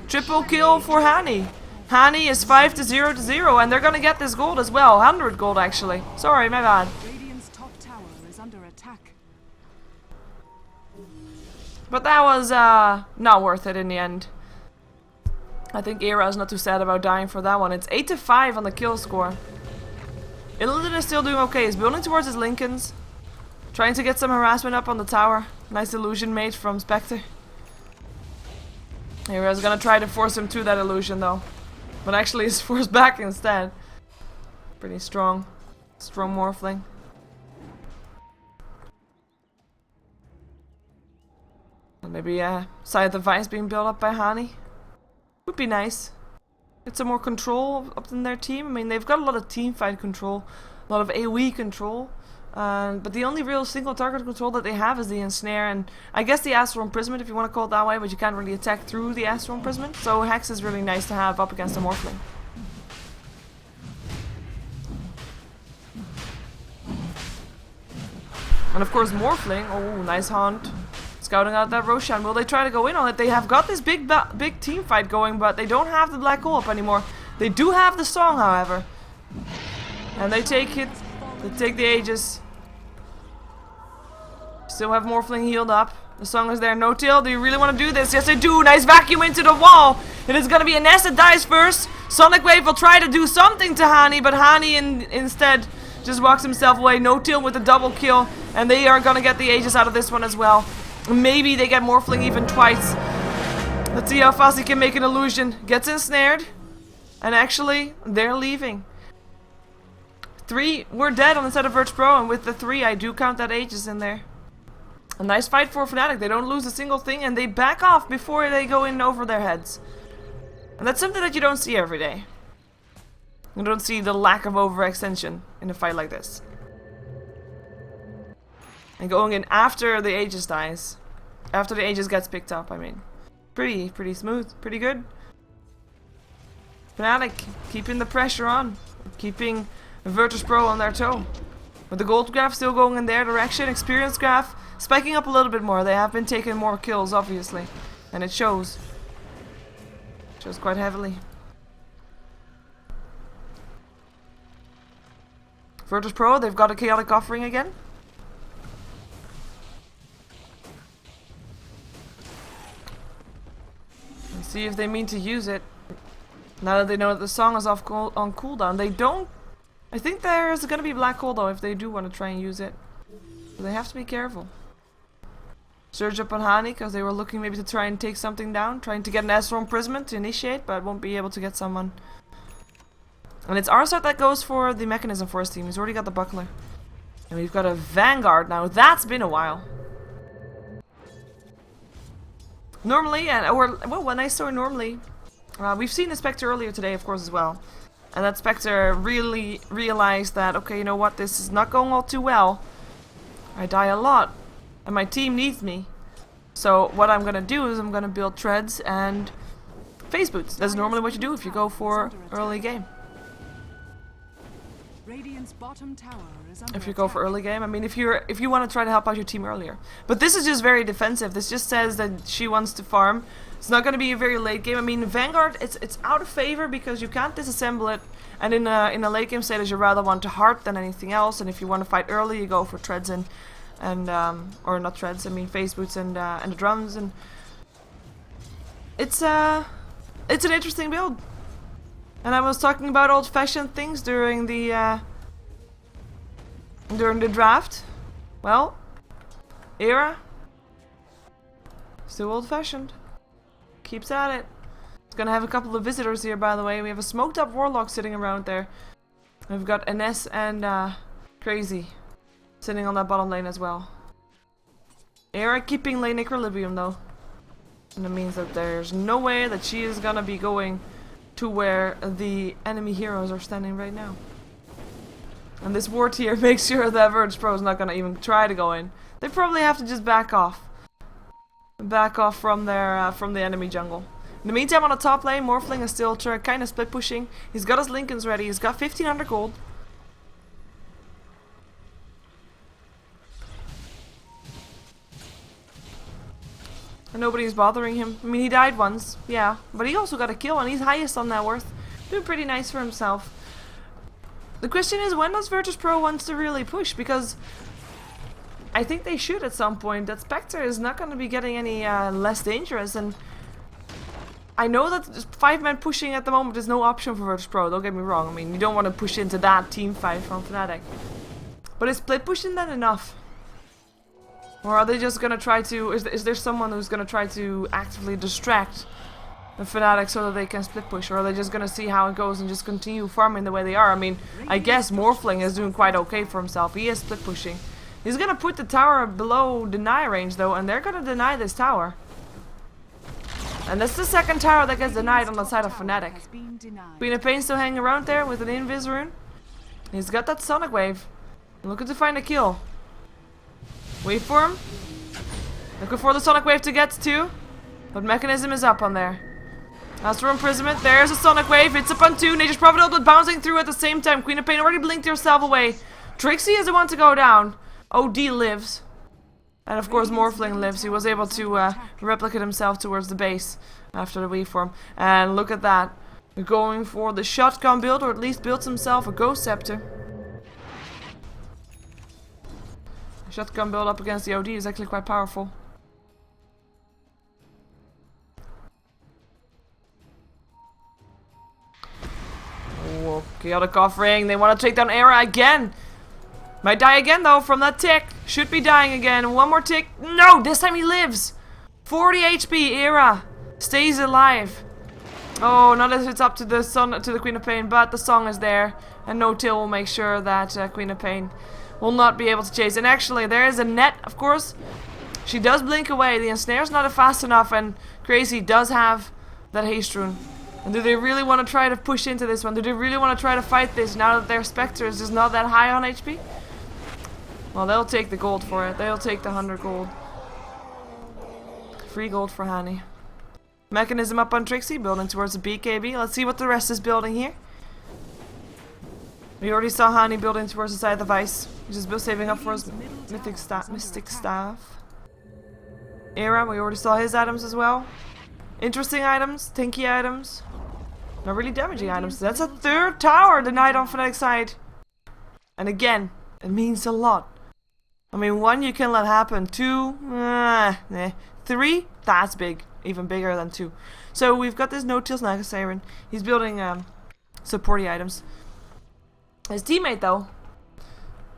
Triple kill for Hani. Hani is 5 to 0 to 0, and they're gonna get this gold as well. 100 gold actually. Sorry, my bad. But that was not worth it in the end. I think Era is not too sad about dying for that one. It's 8 to 5 on the kill score. Illidan is still doing okay. He's building towards his Lincolns. Trying to get some harassment up on the tower. Nice illusion made from Spectre. Era's gonna try to force him to that illusion though. But actually he's forced back instead. Pretty strong. Strong Morphling. Maybe Scythe of Vice being built up by Hani. Would be nice. Get some more control up in their team. I mean, they've got a lot of team fight control, a lot of AoE control. But the only real single target control that they have is the Ensnare and I guess the Astral Imprisonment if you want to call it that way, but you can't really attack through the Astral Imprisonment. So Hex is really nice to have up against a Morphling. And of course Morphling, oh nice Haunt. Scouting out that Roshan. Will they try to go in on it? They have got this big team fight going, but they don't have the black hole up anymore. They do have the song, however. And they take it. They take the Aegis. Still have Morphling healed up. The song is there. No Tail. Do you really want to do this? Yes, they do. Nice vacuum into the wall. It is going to be Ines that dies first. Sonic Wave will try to do something to Hani, but Hani instead just walks himself away. No Tail with a double kill. And they are going to get the Aegis out of this one as well. Maybe they get Morphling even twice. Let's see how fast he can make an illusion. Gets ensnared. And actually, they're leaving. 3 were dead on the set of virtus.pro, and with the 3 I do count that Aegis in there. A nice fight for Fnatic. They don't lose a single thing and they back off before they go in over their heads. And that's something that you don't see every day. You don't see the lack of overextension in a fight like this. And going in after the Aegis dies. After the Aegis gets picked up, I mean. Pretty smooth. Pretty good. Fnatic keeping the pressure on. Keeping VirtusPro on their toe. With the gold graph still going in their direction. Experience graph spiking up a little bit more. They have been taking more kills, obviously. And it shows. Shows quite heavily. VirtusPro, they've got a chaotic offering again. Let's see if they mean to use it. Now that they know that the song is on cooldown. They don't... I think there's gonna be black hole though if they do want to try and use it. So they have to be careful. Surge up on Hani because they were looking maybe to try and take something down. Trying to get an Astral Imprisonment to initiate, but won't be able to get someone. And it's Arsat that goes for the mechanism for his team. He's already got the buckler. And we've got a Vanguard now. That's been a while. Normally, well, when I saw normally, we've seen the Spectre earlier today, of course, as well. And that Spectre really realized that, okay, you know what, this is not going all too well. I die a lot. And my team needs me. So what I'm gonna do is I'm gonna build treads and phase boots. That's normally what you do if you go for early game. Radiant's bottom tower is under If you go for early game, I mean, if you want to try to help out your team earlier. But this is just very defensive. This just says that she wants to farm. It's not going to be a very late game. I mean, Vanguard, it's out of favor because you can't disassemble it. And in a late game status, you rather want to heart than anything else. And if you want to fight early, you go for treads and or not treads. I mean, phase boots and the drums. And it's an interesting build. And I was talking about old-fashioned things during the draft. Well, Era still old-fashioned. Keeps at it. It's gonna have a couple of visitors here, by the way. We have a smoked-up Warlock sitting around there. We've got Ines and Crazy sitting on that bottom lane as well. Era keeping lane equilibrium though, and that means that there's no way that she is gonna be going to where the enemy heroes are standing right now. And this ward here makes sure that VirtusPro is not gonna even try to go in. They probably have to just back off. Back off from their from the enemy jungle. In the meantime, on the top lane, Morphling is still kind of split pushing. He's got his Lincolns ready. He's got 1500 gold. And nobody's bothering him. I mean, he died once, yeah, but he also got a kill and he's highest on net worth. Doing pretty nice for himself. The question is, when does VirtusPro want to really push? Because I think they should at some point. That Spectre is not going to be getting any less dangerous, and I know that 5-man pushing at the moment is no option for VirtusPro, don't get me wrong. I mean, you don't want to push into that team fight from Fnatic. But is split pushing then enough? Or are they just gonna try to... Is there someone who's gonna try to actively distract the Fnatic so that they can split push? Or are they just gonna see how it goes and just continue farming the way they are? I mean, I guess Morphling is doing quite okay for himself. He is split pushing. He's gonna put the tower below deny range though, and they're gonna deny this tower. And that's the second tower that gets denied on the side of Fnatic. Queen of Pain still hanging around there with an Invis rune. He's got that Sonic Wave. Looking to find a kill. Wait for him. Looking for the Sonic Wave to get to. But Mechanism is up on there. Astral Imprisonment. There's a Sonic Wave. It's up on 2. Nature's Prophet Ult bouncing through at the same time. Queen of Pain already blinked herself away. Trixie is the one to go down. OD lives. And of course Morphling lives. He was able to replicate himself towards the base after the waveform. And look at that. Going for the shotgun build, or at least builds himself a Ghost Scepter. Shotgun build up against the OD is actually quite powerful. Oh, chaotic offering. They want to take down Era again. Might die again though from that tick. Should be dying again. One more tick. No, this time he lives. 40 HP. Era stays alive. Oh, not as it's up to the Queen of Pain, but the song is there, and no Till will make sure that Queen of Pain will not be able to chase. And actually, there is a net, of course. She does blink away. The ensnare's not fast enough, and Crazy does have that haste rune. And do they really want to try to push into this one? Do they really want to try to fight this now that their Spectre is just not that high on HP? Well, they'll take the gold for it. They'll take the 100 gold. Free gold for Hani. Mechanism up on Trixie, building towards the BKB. Let's see what the rest is building here. We already saw Hani building towards the side of the Vice. He's just saving up for his Mystic Staff. Era, we already saw his items as well. Interesting items, tinky items. Not really damaging items. That's a third tower denied on Fnatic's side. And again, it means a lot. I mean, 1 you can let happen. 2, 3, that's big. Even bigger than 2. So we've got this no-tails Naga Siren. He's building supporty items. His teammate though,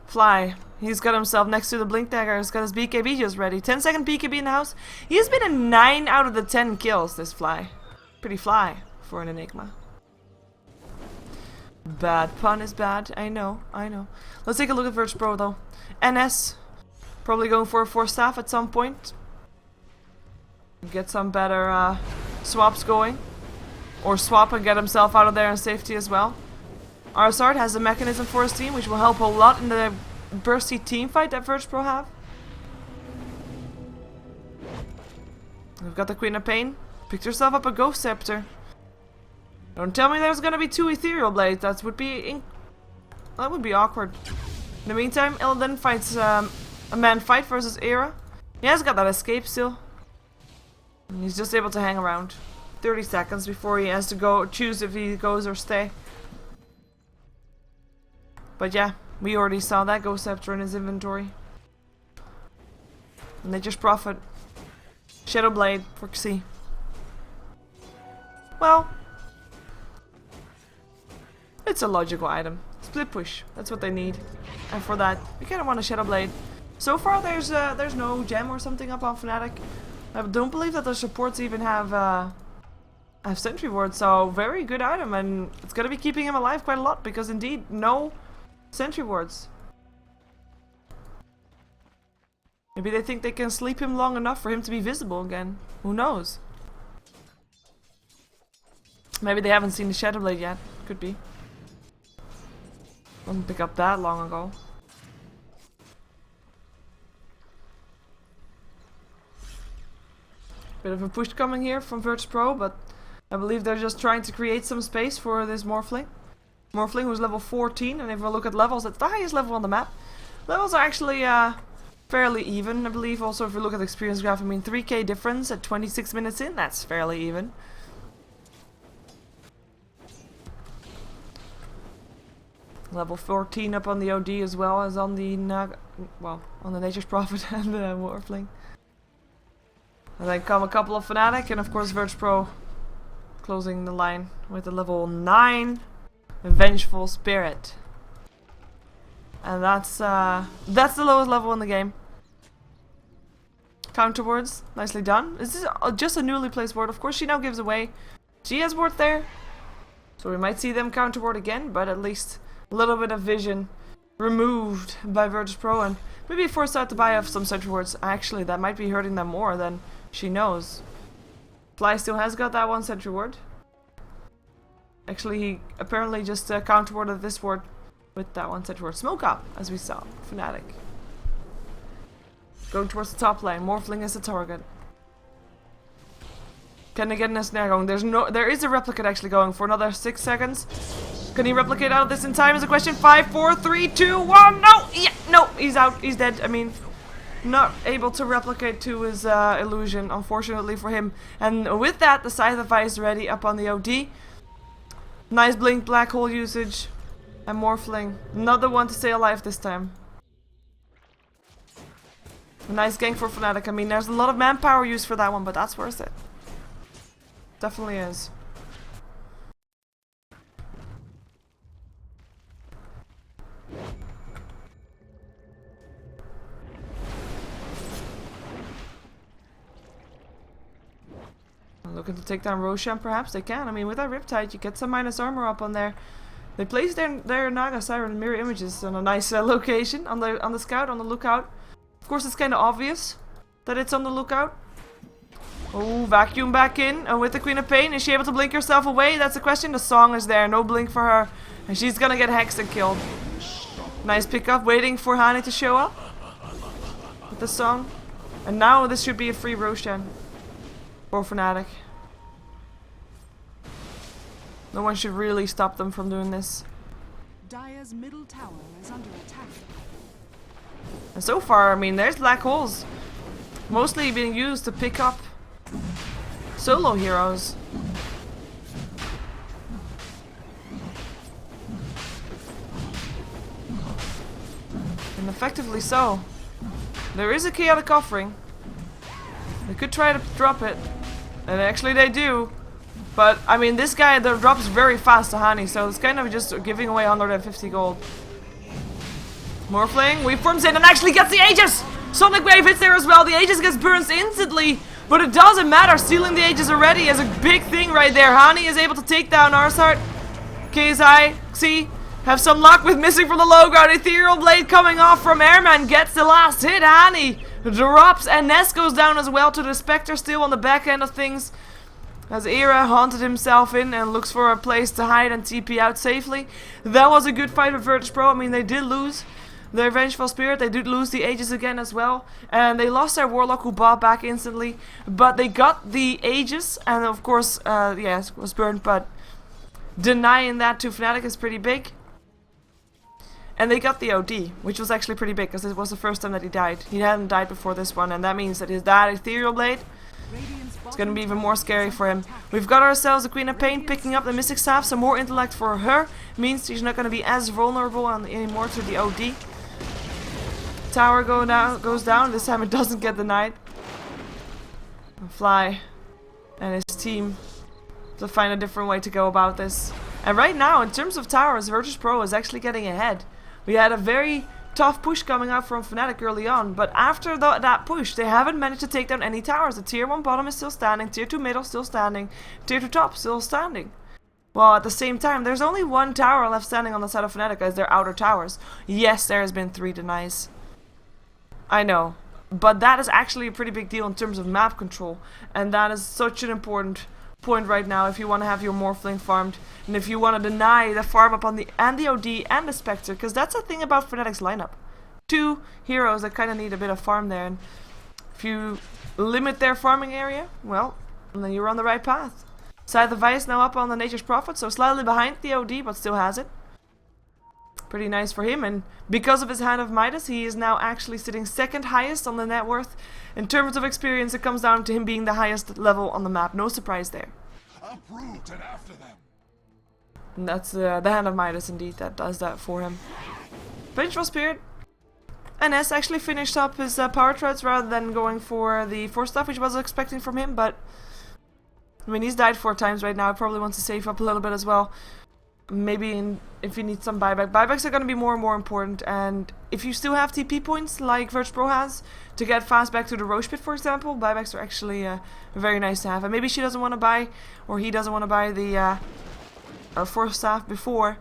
Fly, he's got himself next to the Blink Dagger. He's got his BKB just ready. 10-second BKB in the house. He has been in 9 out of the 10 kills, this Fly. Pretty Fly for an Enigma. Bad pun is bad. I know. Let's take a look at VirtusPro though. NS, probably going for a 4 staff at some point. Get some better swaps going. Or swap and get himself out of there in safety as well. Arsard has a mechanism for his team, which will help a lot in the bursty team fight that VirtusPro have. We've got the Queen of Pain. Picked herself up a Ghost Scepter. Don't tell me there's gonna be 2 Ethereal Blades. That would be awkward. In the meantime, Illidan fights a man fight versus Era. He has got that escape still. And he's just able to hang around 30 seconds before he has to go choose if he goes or stay. But yeah, we already saw that Ghost Scepter in his inventory. And they just profit. Shadow Blade for C. Well, it's a logical item. Split push, that's what they need. And for that, we kind of want a Shadow Blade. So far there's no gem or something up on Fnatic. I don't believe that the supports even have Sentry Ward, so very good item, and it's gonna be keeping him alive quite a lot because indeed no Sentry Wards. Maybe they think they can sleep him long enough for him to be visible again. Who knows? Maybe they haven't seen the Shadow Blade yet. Could be. Didn't pick up that long ago. Bit of a push coming here from VirtusPro, but I believe they're just trying to create some space for this Morphling. Morphling was level 14, and if we look at levels, it's the highest level on the map. Levels are actually fairly even, I believe. Also, if we look at the experience graph, I mean 3k difference at 26 minutes in, that's fairly even. Level 14 up on the OD as well as on the on the Nature's Prophet and the Morphling. And then come a couple of Fnatic, and of course VirtusPro closing the line with the level 9 Vengeful Spirit. And that's the lowest level in the game. Counter wards, nicely done. This is just a newly placed ward. Of course she now gives away. She has ward there. So we might see them counter ward again, but at least a little bit of vision removed by VirtusPro, and maybe forced out to buy off some sentry wards. Actually, that might be hurting them more than she knows. Fly still has got that one sentry ward. Actually, he apparently just counter warded this ward with that one sentry ward. Smoke up, as we saw. Fnatic. Going towards the top lane. Morphling is the target. Can they get in a snare going? There is a replicate actually going for another 6 seconds. Can he replicate out of this in time is a question. 5, 4, 3, 2, 1. No! Yeah, no, he's out. He's dead. I mean, not able to replicate to his illusion, unfortunately for him. And with that, the Scythe of Vice ready up on the OD. Nice blink black hole usage. And Morphling. Not the one to stay alive this time. A nice gank for Fnatic. I mean, there's a lot of manpower used for that one, but that's worth it. Definitely is. Looking to take down Roshan, perhaps they can. I mean, with that Riptide, you get some minus armor up on there. They place their Naga Siren mirror images on a nice location on the scout, on the lookout. Of course, it's kind of obvious that it's on the lookout. Oh, vacuum back in, and with the Queen of Pain, is she able to blink herself away? That's the question. The song is there, no blink for her, and she's gonna get hexed and killed. Nice pickup, waiting for Hani to show up with the song, and now this should be a free Roshan. for Fnatic. No one should really stop them from doing this. Dire's middle tower is under attack. And so far, I mean, there's black holes. Mostly being used to pick up solo heroes. And effectively so. There is a chaotic offering. They could try to drop it. And actually they do. But, I mean, this guy drops very fast to Hani, so it's kind of just giving away 150 gold. Morphling, Weaveforms in and actually gets the Aegis! Sonic Wave hits there as well, the Aegis gets burnt instantly, but it doesn't matter, stealing the Aegis already is a big thing right there. Hani is able to take down Arsart. KSI, see, have some luck with missing from the low ground. Ethereal Blade coming off from Airman, gets the last hit. Hani drops, and Ness goes down as well to the Spectre, still on the back end of things. As Era haunted himself in and looks for a place to hide and TP out safely. That was a good fight with VirtusPro. I mean, they did lose their Vengeful Spirit. They did lose the Aegis again as well. And they lost their Warlock who bought back instantly. But they got the Aegis. And of course, yeah, it was burned. But denying that to Fnatic is pretty big. And they got the OD, which was actually pretty big. Because it was the first time that he died. He hadn't died before this one. And that means that that Ethereal Blade, it's gonna be even more scary for him. We've got ourselves a Queen of Pain picking up the Mystic Staff. Some more intellect for her means she's not gonna be as vulnerable anymore to the OD. Tower goes down. This time it doesn't get denied. And Fly and his team to find a different way to go about this. And right now, in terms of towers, VirtusPro is actually getting ahead. We had a very tough push coming out from Fnatic early on, but after that push, they haven't managed to take down any towers. The tier 1 bottom is still standing, tier 2 middle still standing, tier 2 top still standing. Well, at the same time, there's only one tower left standing on the side of Fnatic as their outer towers. Yes, there has been 3 denies. I know, but that is actually a pretty big deal in terms of map control, and that is such an important point right now if you want to have your Morphling farmed, and if you want to deny the farm up on the OD and the Spectre, because that's the thing about Fnatic's lineup. 2 heroes that kind of need a bit of farm there, and if you limit their farming area, well, then you're on the right path. Scythe of Vice now up on the Nature's Prophet, so slightly behind the OD, but still has it. Pretty nice for him, and because of his Hand of Midas, he is now actually sitting second highest on the net worth. In terms of experience, it comes down to him being the highest level on the map. No surprise there. Uproot and after them. And that's the Hand of Midas indeed that does that for him. Vengeful Spirit. And S actually finished up his power threads rather than going for the Force Staff, which I was expecting from him, but I mean, he's died 4 times right now. He probably wants to save up a little bit as well. Maybe if you need some buyback. Buybacks are going to be more and more important, and if you still have TP points like VirtusPro has to get fast back to the Roche Pit, for example, buybacks are actually very nice to have. And maybe she doesn't want to buy, or he doesn't want to buy the Force Staff before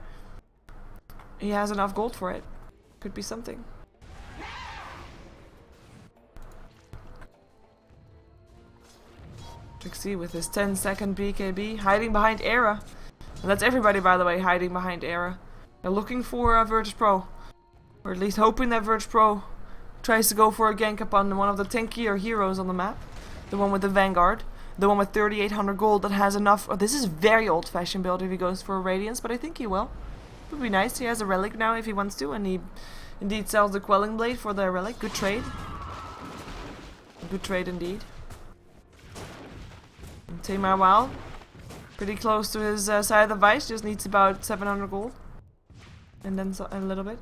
he has enough gold for it. Could be something. Trixie with his 10-second BKB, hiding behind Era. And that's everybody, by the way, hiding behind Era. They're looking for VirtusPro. Or at least hoping that VirtusPro tries to go for a gank upon one of the tankier heroes on the map. The one with the Vanguard. The one with 3,800 gold that has enough. Oh, this is very old-fashioned build if he goes for a Radiance, but I think he will. Would be nice. He has a Relic now if he wants to, and he indeed sells the Quelling Blade for the Relic. Good trade. Good trade indeed. And Tamar Wild. Pretty close to his Scythe of Vice, just needs about 700 gold. And then a little bit.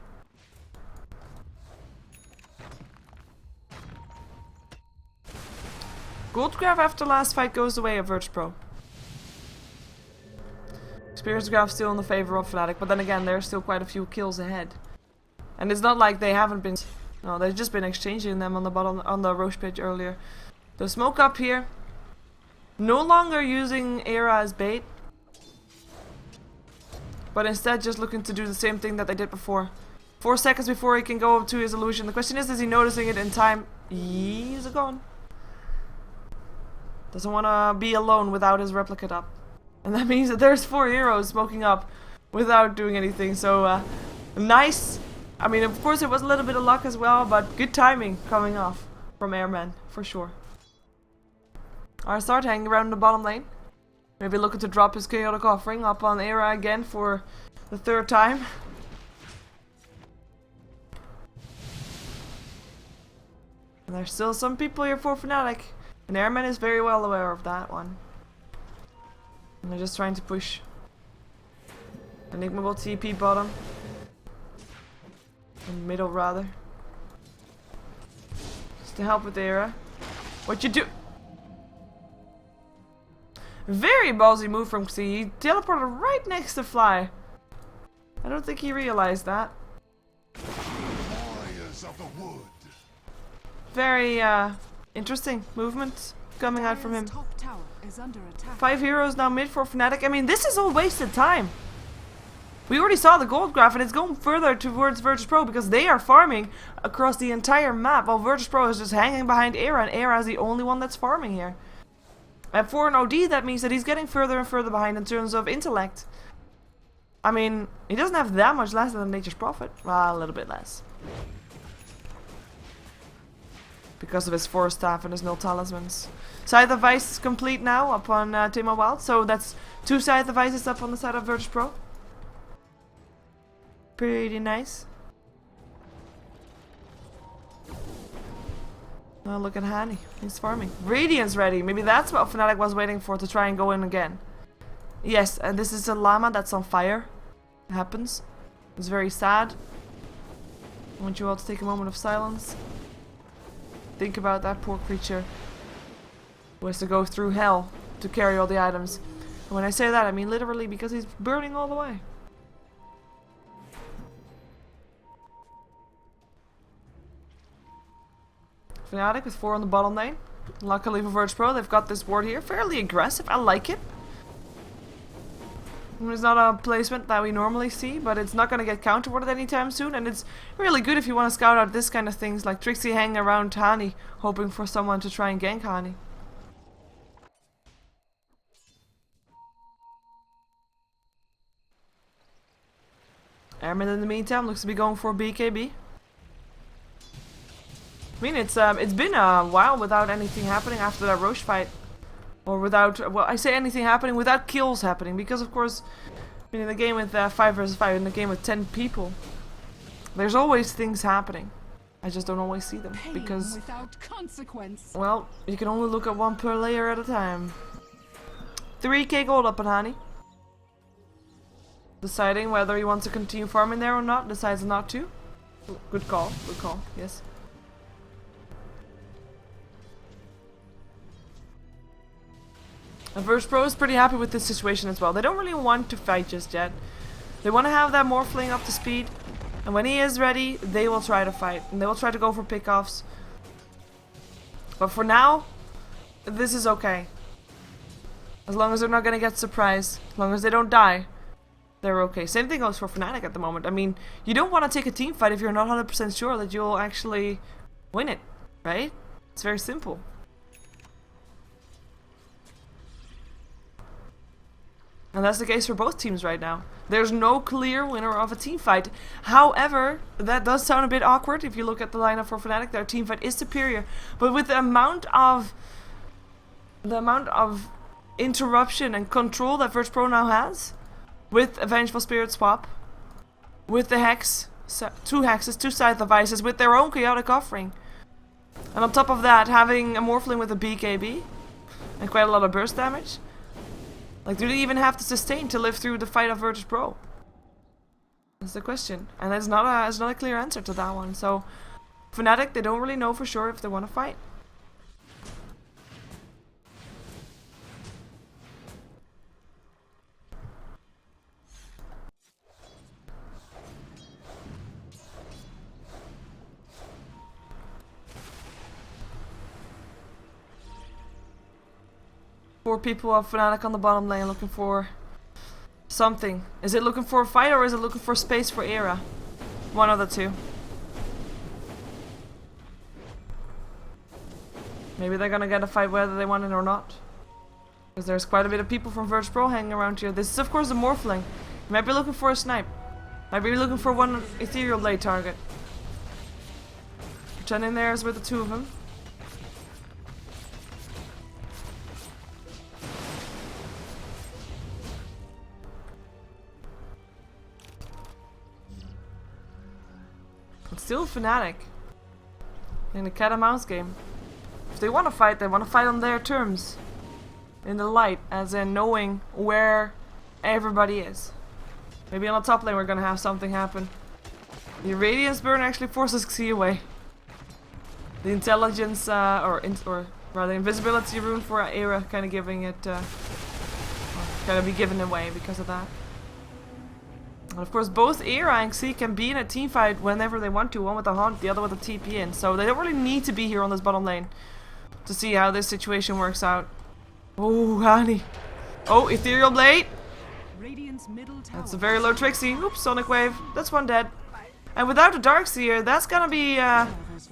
Gold graph after last fight goes away of VirtusPro. Experience graph still in the favor of Fnatic, but then again, there's still quite a few kills ahead. And it's not like they haven't been... No, they've just been exchanging them on the bottom, on the Roche Pit earlier. The smoke up here. No longer using Era as bait, but instead just looking to do the same thing that they did before. 4 seconds before he can go up to his illusion. The question is he noticing it in time? He's gone. Doesn't want to be alone without his replicate up. And that means that there's 4 heroes smoking up without doing anything. So, nice. I mean, of course it was a little bit of luck as well, but good timing coming off from Airman, for sure. Alright, start hanging around the bottom lane. Maybe looking to drop his chaotic offering up on Era again for the 3rd time. And there's still some people here for Fnatic. And Airman is very well aware of that one. And they're just trying to push. Enigma will TP bottom. In middle rather. Just to help with the Era. What you do? Very ballsy move from Xi. He teleported right next to Fly. I don't think he realized that. Warriors of the wood. Very interesting movement coming out from him. Top tower is under attack. 5 heroes now mid for Fnatic. I mean, this is all wasted time. We already saw the gold graph and it's going further towards VirtusPro because they are farming across the entire map while VirtusPro is just hanging behind Era and Era is the only one that's farming here. And for an OD, that means that he's getting further and further behind in terms of intellect. I mean, he doesn't have that much less than Nature's Prophet. Well, a little bit less. Because of his Forest Staff and his Null Talismans. Scythe of Ice is complete now up on Tema Wild. So that's 2 Scythe of Ices up on the side of VirtusPro. Pretty nice. Oh, look at Hani. He's farming. Radiant's ready. Maybe that's what Fnatic was waiting for to try and go in again. Yes, and this is a llama that's on fire. It happens. It's very sad. I want you all to take a moment of silence. Think about that poor creature who has to go through hell to carry all the items. And when I say that, I mean literally because he's burning all the way. Fnatic with 4 on the bottom lane. Luckily for VirtusPro, they've got this ward here. Fairly aggressive. I like it. It's not a placement that we normally see, but it's not going to get counter-warded anytime soon. And it's really good if you want to scout out this kind of things, like Trixie hanging around Hani, hoping for someone to try and gank Hani. Airman in the meantime looks to be going for BKB. I mean, it's been a while without anything happening after that Roche fight. Or without, well, I say anything happening without kills happening. Because, of course, I mean, in a game with 5 versus 5, in a game with 10 people, there's always things happening. I just don't always see them. Pain Because, without consequence. well, you can only look at one per layer at a time. 3k gold up on Hani. Deciding whether he wants to continue farming there or not. Decides not to. Good call. Good call. Yes. And VirtusPro is pretty happy with this situation as well. They don't really want to fight just yet. They want to have that Morphling up to speed. And when he is ready, they will try to fight. And they will try to go for pickoffs. But for now, this is okay. As long as they're not going to get surprised. As long as they don't die, they're okay. Same thing goes for Fnatic at the moment. I mean, you don't want to take a team fight if you're not 100% sure that you'll actually win it. Right? It's very simple. And that's the case for both teams right now. There's no clear winner of a team fight. However, that does sound a bit awkward if you look at the lineup for Fnatic. Their team fight is superior. But with the amount of interruption and control that VirtusPro now has, with a Vengeful Spirit swap, with the Hex, 2 Hexes, 2 Scythe of Ices, with their own Chaotic Offering. And on top of that, having a Morphling with a BKB, and quite a lot of burst damage. Like, do they even have to sustain to live through the fight of VirtusPro? That's the question. And there's not a clear answer to that one. So, Fnatic, they don't really know for sure if they want to fight. Four people of Fnatic on the bottom lane looking for something. Is it looking for a fight or is it looking for space for Era? One of the two. Maybe they're gonna get a fight whether they want it or not. Because there's quite a bit of people from VirtusPro hanging around here. This is of course a Morphling. You might be looking for a snipe. Might be looking for one Ethereal Blade target. Chen in there is with the 2 of them. It's still Fnatic. In a cat and mouse game. If they want to fight, they want to fight on their terms. In the light, as in knowing where everybody is. Maybe on the top lane we're gonna have something happen. The Radiance Burn actually forces Xi away. The intelligence, or rather invisibility rune for Era, kind of giving it, kind of be given away because of that. And of course, both Era and Xi can be in a team fight whenever they want to. One with a Haunt, the other with a TP in. So they don't really need to be here on this bottom lane to see how this situation works out. Oh, honey. Oh, Ethereal Blade. That's a very low Trixie. Oops, Sonic Wave. That's one dead. And without a Darkseer, that's gonna be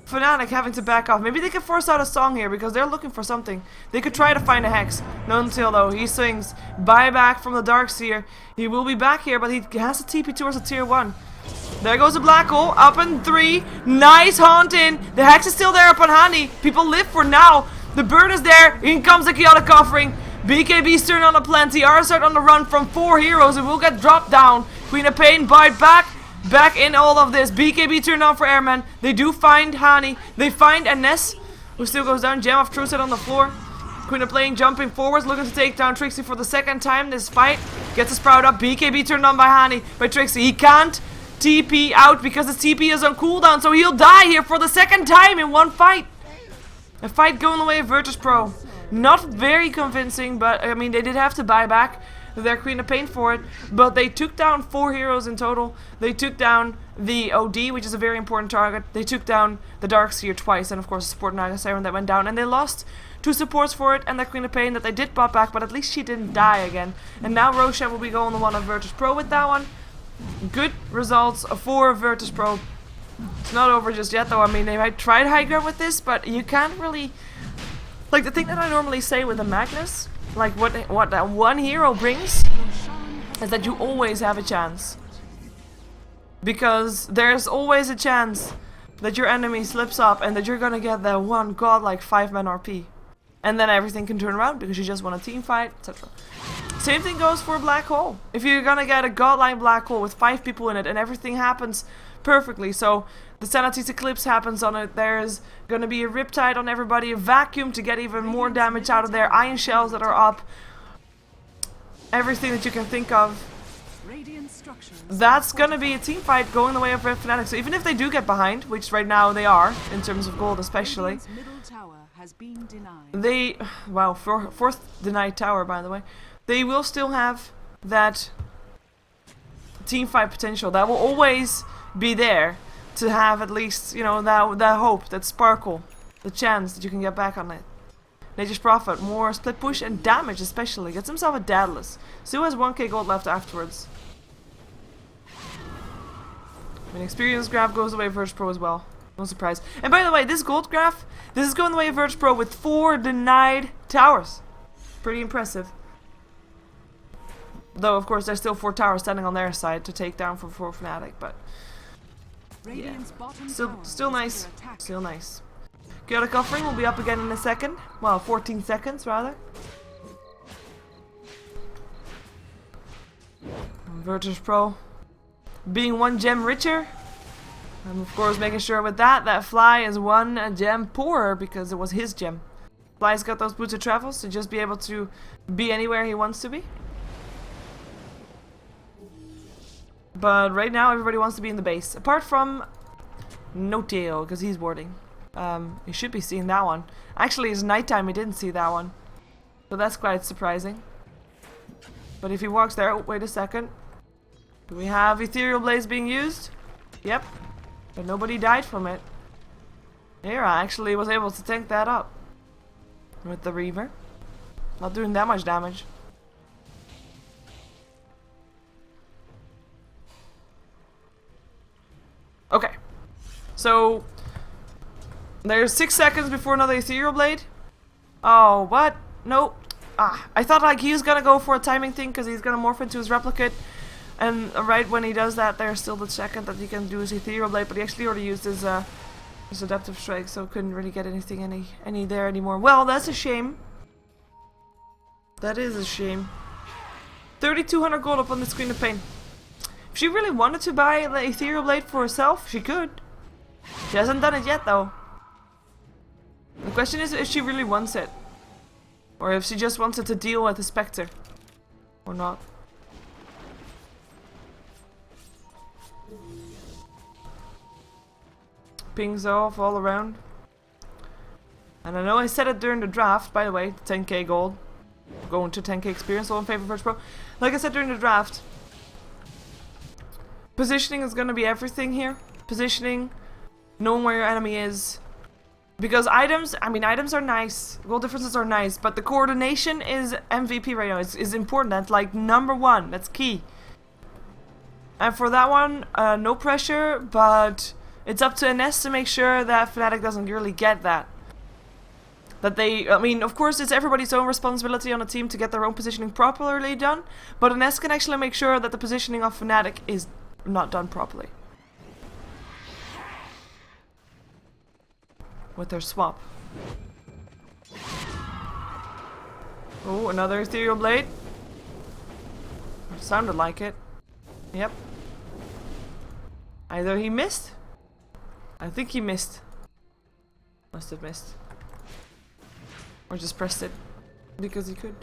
Fnatic having to back off. Maybe they can force out a song here because they're looking for something. They could try to find a Hex. No until though. He swings. Buyback from the Darkseer. He will be back here, but he has to TP towards a tier 1. There goes a black hole. Up in 3. Nice Haunt in. The Hex is still there upon Hani. People live for now. The bird is there. In comes the chaotic offering. BKB's turn on a plenty. Arsart on the run from 4 heroes. It will get dropped down. Queen of Pain bite back. Back in all of this. BKB turned on for Airman. They do find Hani. They find Ness, who still goes down. Gem of Truth on the floor. Queen of Pain jumping forwards, looking to take down Trixie for the second time this fight. Gets a Sprout up. BKB turned on by Hani. By Trixie. He can't TP out because his TP is on cooldown. So he'll die here for the second time in one fight. A fight going the way of VirtusPro. Not very convincing, but I mean, they did have to buy back their Queen of Pain for it, but they took down 4 heroes in total. They took down the OD, which is a very important target. They took down the Darkseer twice, and of course the support Naga Siren that went down, and they lost 2 supports for it and the Queen of Pain that they did bot back, but at least she didn't die again. And now Roshan will be going the one of VirtusPro with that one. Good results for VirtusPro. It's not over just yet though. I mean, they might try high ground with this, but you can't really... Like the thing that I normally say with the Magnus, like what that one hero brings, is that you always have a chance. Because there's always a chance that your enemy slips up and that you're gonna get that one godlike 5-man RP. And then everything can turn around because you just won a team fight, etc. Same thing goes for a black hole. If you're gonna get a godlike black hole with 5 people in it and everything happens perfectly, so the Sanity's Eclipse happens on it, there's gonna be a Riptide on everybody, a Vacuum to get even more damage out of there, Iron Shells that are up, everything that you can think of. That's gonna be a team fight going the way of Fnatic. So even if they do get behind, which right now they are, in terms of gold especially, they, wow, fourth denied tower by the way, they will still have that team fight potential. That will always be there to have at least, you know, that hope, that sparkle, the chance that you can get back on it. Nature's Prophet, more split push and damage especially. Gets himself a Daedalus. Still has 1k gold left afterwards. I mean, experience graph goes away VirtusPro as well. No surprise. And by the way, this gold graph, this is going the way of VirtusPro with 4 denied towers. Pretty impressive. Though, of course, there's still 4 towers standing on their side to take down for Fnatic, but... yeah. Still nice. Still nice. Chaotic Offering will be up again in a second. Well, 14 seconds, rather. VirtusPro being 1 gem richer. And of course making sure with that Fly is 1 gem poorer because it was his gem. Fly's got those boots of travels to just be able to be anywhere he wants to be. But right now everybody wants to be in the base. Apart from No-Tail, because he's warding. You should be seeing that one. Actually, it's nighttime, he didn't see that one. So that's quite surprising. But if he walks there... oh, wait a second. Do we have Ethereal Blaze being used? Yep. But nobody died from it. Hera actually was able to tank that up. With the Reaver. Not doing that much damage. Okay. So... there's 6 seconds before another Ethereal Blade. Oh, what? Nope. Ah, I thought like he was gonna go for a timing thing because he's gonna morph into his replicate. And right when he does that, there's still the second that he can do his Ethereal Blade, but he actually already used his Adaptive Strike, so couldn't really get anything any there anymore. Well, that's a shame. That is a shame. 3,200 gold up on the Queen of Pain. If she really wanted to buy the Ethereal Blade for herself, she could. She hasn't done it yet, though. The question is if she really wants it. Or if she just wants it to deal with the Spectre. Or not. Pings off all around. And I know I said it during the draft, by the way, 10k gold. Going to 10k experience, all in favor of VirtusPro. Like I said during the draft, positioning is going to be everything here. Positioning, knowing where your enemy is. Because items, I mean items are nice, gold differences are nice, but the coordination is MVP right now, is important, that's like #1, that's key. And for that one, no pressure, but it's up to Ines to make sure that Fnatic doesn't really get that. That they, I mean, of course it's everybody's own responsibility on a team to get their own positioning properly done, but Ines can actually make sure that the positioning of Fnatic is not done properly. With their swap. Oh, another Ethereal Blade. Sounded like it. Yep. Either he missed. I think he missed. Must have missed. Or just pressed it. Because he could.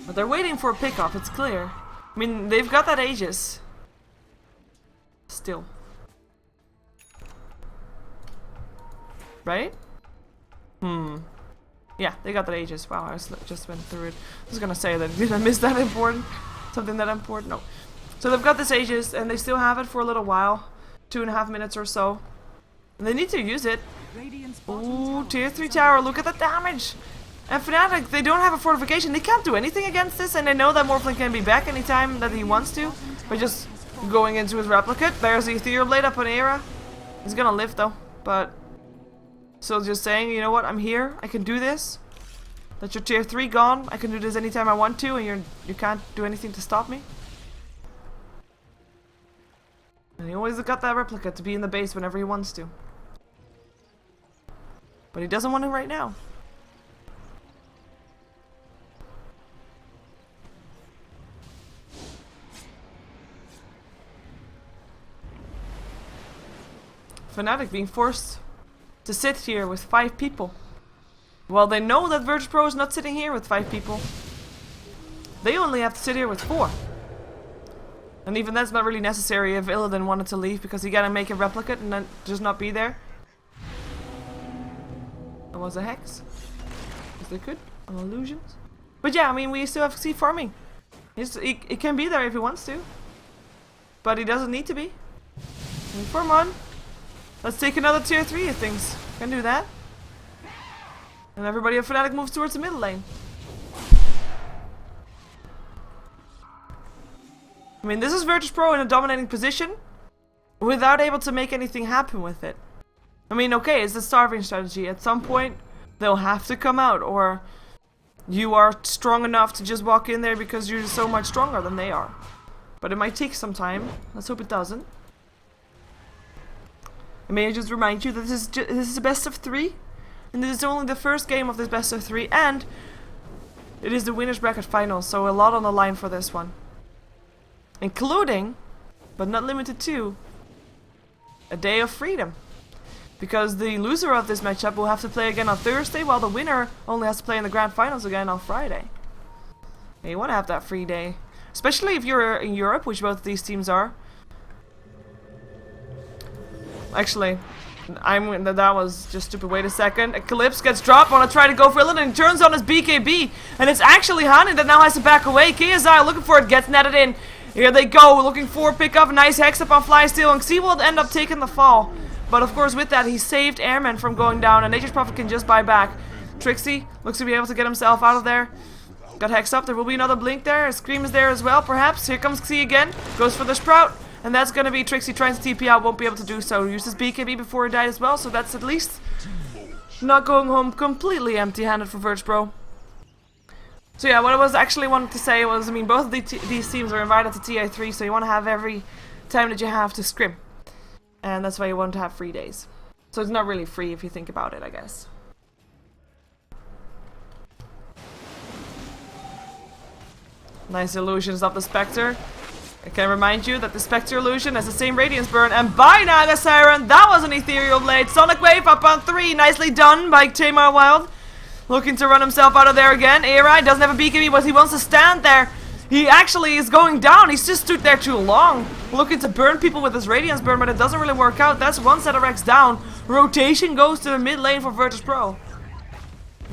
But they're waiting for a pickoff, it's clear. I mean, they've got that Aegis. Still. Right? Yeah, they got that Aegis. Wow, I just went through it. I was gonna say that. Did I miss that important? Something that important? No. So they've got this Aegis, and they still have it for a little while. 2.5 minutes or so. And they need to use it. Ooh, tier 3 tower. Look at the damage! And Fnatic, they don't have a fortification. They can't do anything against this, and they know that Morphling can be back anytime that he wants to. By just going into his replicate. There's the Ethereal Blade up on Era. He's gonna live though, but... So just saying, you know what, I'm here, I can do this. That's your tier 3 gone, I can do this anytime I want to, and you can't do anything to stop me. And he always got that replica to be in the base whenever he wants to. But he doesn't want it right now. Fnatic being forced to sit here with 5 people. Well, they know that VirtusPro is not sitting here with 5 people. They only have to sit here with 4. And even that's not really necessary if Illidan wanted to leave, because he gotta make a replicate and then just not be there. That was a hex. Is they could? On illusions. But yeah, I mean, we still have to see farming. He can be there if he wants to. But he doesn't need to be. I mean, farm on. Let's take another tier 3 of things. Can do that. And everybody at Fnatic moves towards the middle lane. I mean, this is VirtusPro in a dominating position without able to make anything happen with it. I mean, okay, it's a starving strategy. At some point, they'll have to come out, or you are strong enough to just walk in there because you're so much stronger than they are. But it might take some time. Let's hope it doesn't. And may I just remind you that this is a best of 3, and this is only the first game of this best of 3, and it is the winners bracket final, so a lot on the line for this one. Including, but not limited to, a day of freedom. Because the loser of this matchup will have to play again on Thursday, while the winner only has to play in the grand finals again on Friday. And you want to have that free day. Especially if you're in Europe, which both of these teams are. Actually, that was just stupid. Wait a second. Eclipse gets dropped. Want to try to go for it, and turns on his BKB. And it's actually Hani that now has to back away. KSI looking for it, gets netted in. Here they go, looking for a pickup. Nice hex up on Flysteel, and Xi will end up taking the fall. But of course, with that, he saved Airman from going down, and Nature's Prophet can just buy back. Trixie looks to be able to get himself out of there. Got hex up. There will be another blink there. Scream is there as well, perhaps. Here comes Xi again. Goes for the Sprout. And that's going to be Trixie trying to TP out. Won't be able to do so. Uses BKB before he died as well. So that's at least not going home completely empty-handed for VirtusPro. So yeah, what I was actually wanting to say was, I mean, both of these teams are invited to TI3. So you want to have every time that you have to scrim. And that's why you want to have free days. So it's not really free if you think about it, I guess. Nice illusions of the Spectre. I can remind you that the Spectre Illusion has the same Radiance Burn, and by Naga Siren, that was an Ethereal Blade. Sonic Wave up on 3, nicely done by Tamar Wild. Looking to run himself out of there again. Ari doesn't have a BKB, but he wants to stand there. He actually is going down. He's just stood there too long. Looking to burn people with his Radiance Burn, but it doesn't really work out. That's one set of Rex down. Rotation goes to the mid lane for VirtusPro.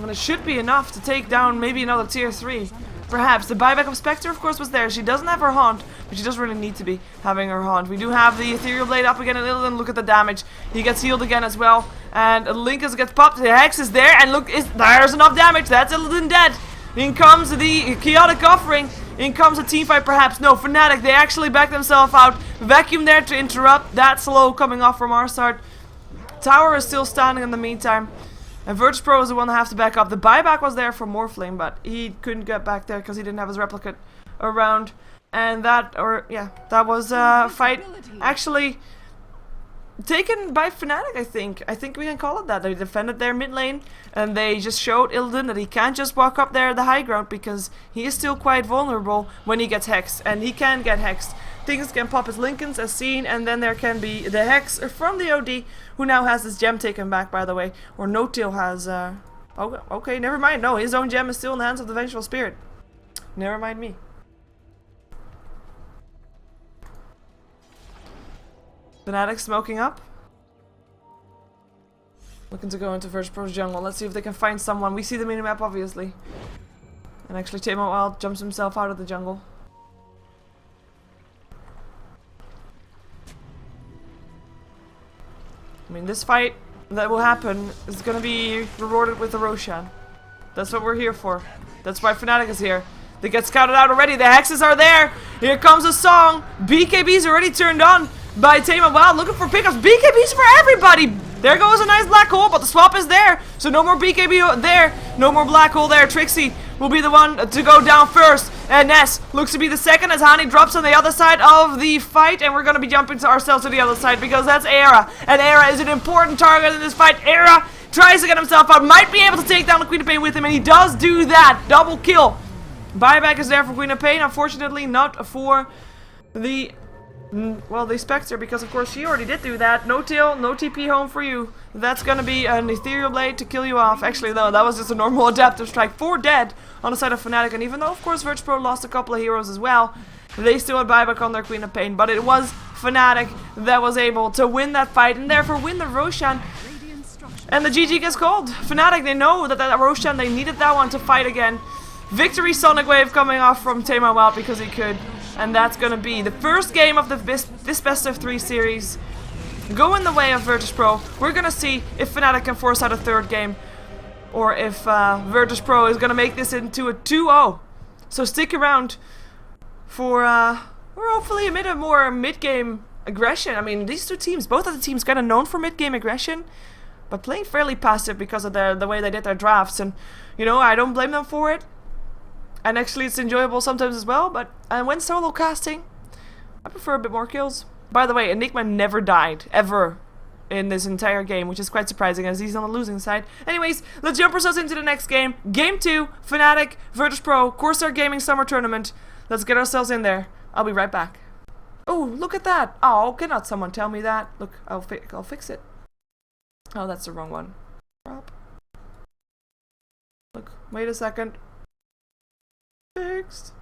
And it should be enough to take down maybe another tier 3. Perhaps. The buyback of Spectre, of course, was there. She doesn't have her Haunt, but she doesn't really need to be having her Haunt. We do have the Ethereal Blade up again a little, and look at the damage. He gets healed again as well. And Linkus gets popped. The Hex is there, and look, there's enough damage. That's Illidan dead. In comes the Chaotic Offering. In comes a teamfight, perhaps. No, Fnatic, they actually back themselves out. Vacuum there to interrupt. That slow coming off from our side. Tower is still standing in the meantime. And VirtusPro is the one that has to back up. The buyback was there for Morphling, but he couldn't get back there because he didn't have his replicate around. And that was a fight actually taken by Fnatic, I think. I think we can call it that. They defended their mid lane, and they just showed Illidan that he can't just walk up there the high ground, because he is still quite vulnerable when he gets hexed, and he can get hexed. Things can pop his Lincolns as seen, and then there can be the Hex from the OD, who now has his gem taken back, by the way. Or No-Tail has, okay, never mind. No, his own gem is still in the hands of the Vengeful Spirit. Never mind me. Fnatic smoking up. Looking to go into VirtusPro's jungle. Let's see if they can find someone. We see the minimap, obviously. And actually, Tamar Wild jumps himself out of the jungle. I mean, this fight that will happen is going to be rewarded with the Roshan. That's what we're here for. That's why Fnatic is here. They get scouted out already. The Hexes are there. Here comes a song. BKB's already turned on by Tamar Wild. Looking for pickups. BKB's for everybody. There goes a nice black hole, but the swap is there. So no more BKB there. No more black hole there. Trixie will be the one to go down first. And Ness looks to be the second as Hani drops on the other side of the fight. And we're going to be jumping to ourselves to the other side because that's Era. And Era is an important target in this fight. Era tries to get himself out. Might be able to take down the Queen of Pain with him. And he does do that. Double kill. Buyback is there for Queen of Pain. Unfortunately, not for the... well, the Spectre, because of course she already did do that. No tail, no TP home for you. That's gonna be an Ethereal Blade to kill you off. Actually, though, that was just a normal Adaptive Strike. 4 dead on the side of Fnatic, and even though, of course, VirtusPro lost a couple of heroes as well, they still had buyback on their Queen of Pain. But it was Fnatic that was able to win that fight, and therefore win the Roshan. And the GG gets called. Fnatic, they know that that Roshan, they needed that one to fight again. Victory Sonic Wave coming off from Tamar Wild because he could. And that's going to be the first game of this best of 3 series. Go in the way of VirtusPro. We're going to see if Fnatic can force out a third game. Or if VirtusPro is going to make this into a 2-0. So stick around for hopefully a bit of more mid-game aggression. I mean, these two teams, both of the teams kind of known for mid-game aggression. But playing fairly passive because of the way they did their drafts. And, you know, I don't blame them for it. And actually it's enjoyable sometimes as well, but when solo casting, I prefer a bit more kills. By the way, Enigma never died, ever, in this entire game, which is quite surprising as he's on the losing side. Anyways, let's jump ourselves into the next game. Game 2, Fnatic, VirtusPro, Corsair Gaming Summer Tournament. Let's get ourselves in there. I'll be right back. Oh, look at that. Oh, cannot someone tell me that? Look, I'll fix it. Oh, that's the wrong one. Look, wait a second. Fixed.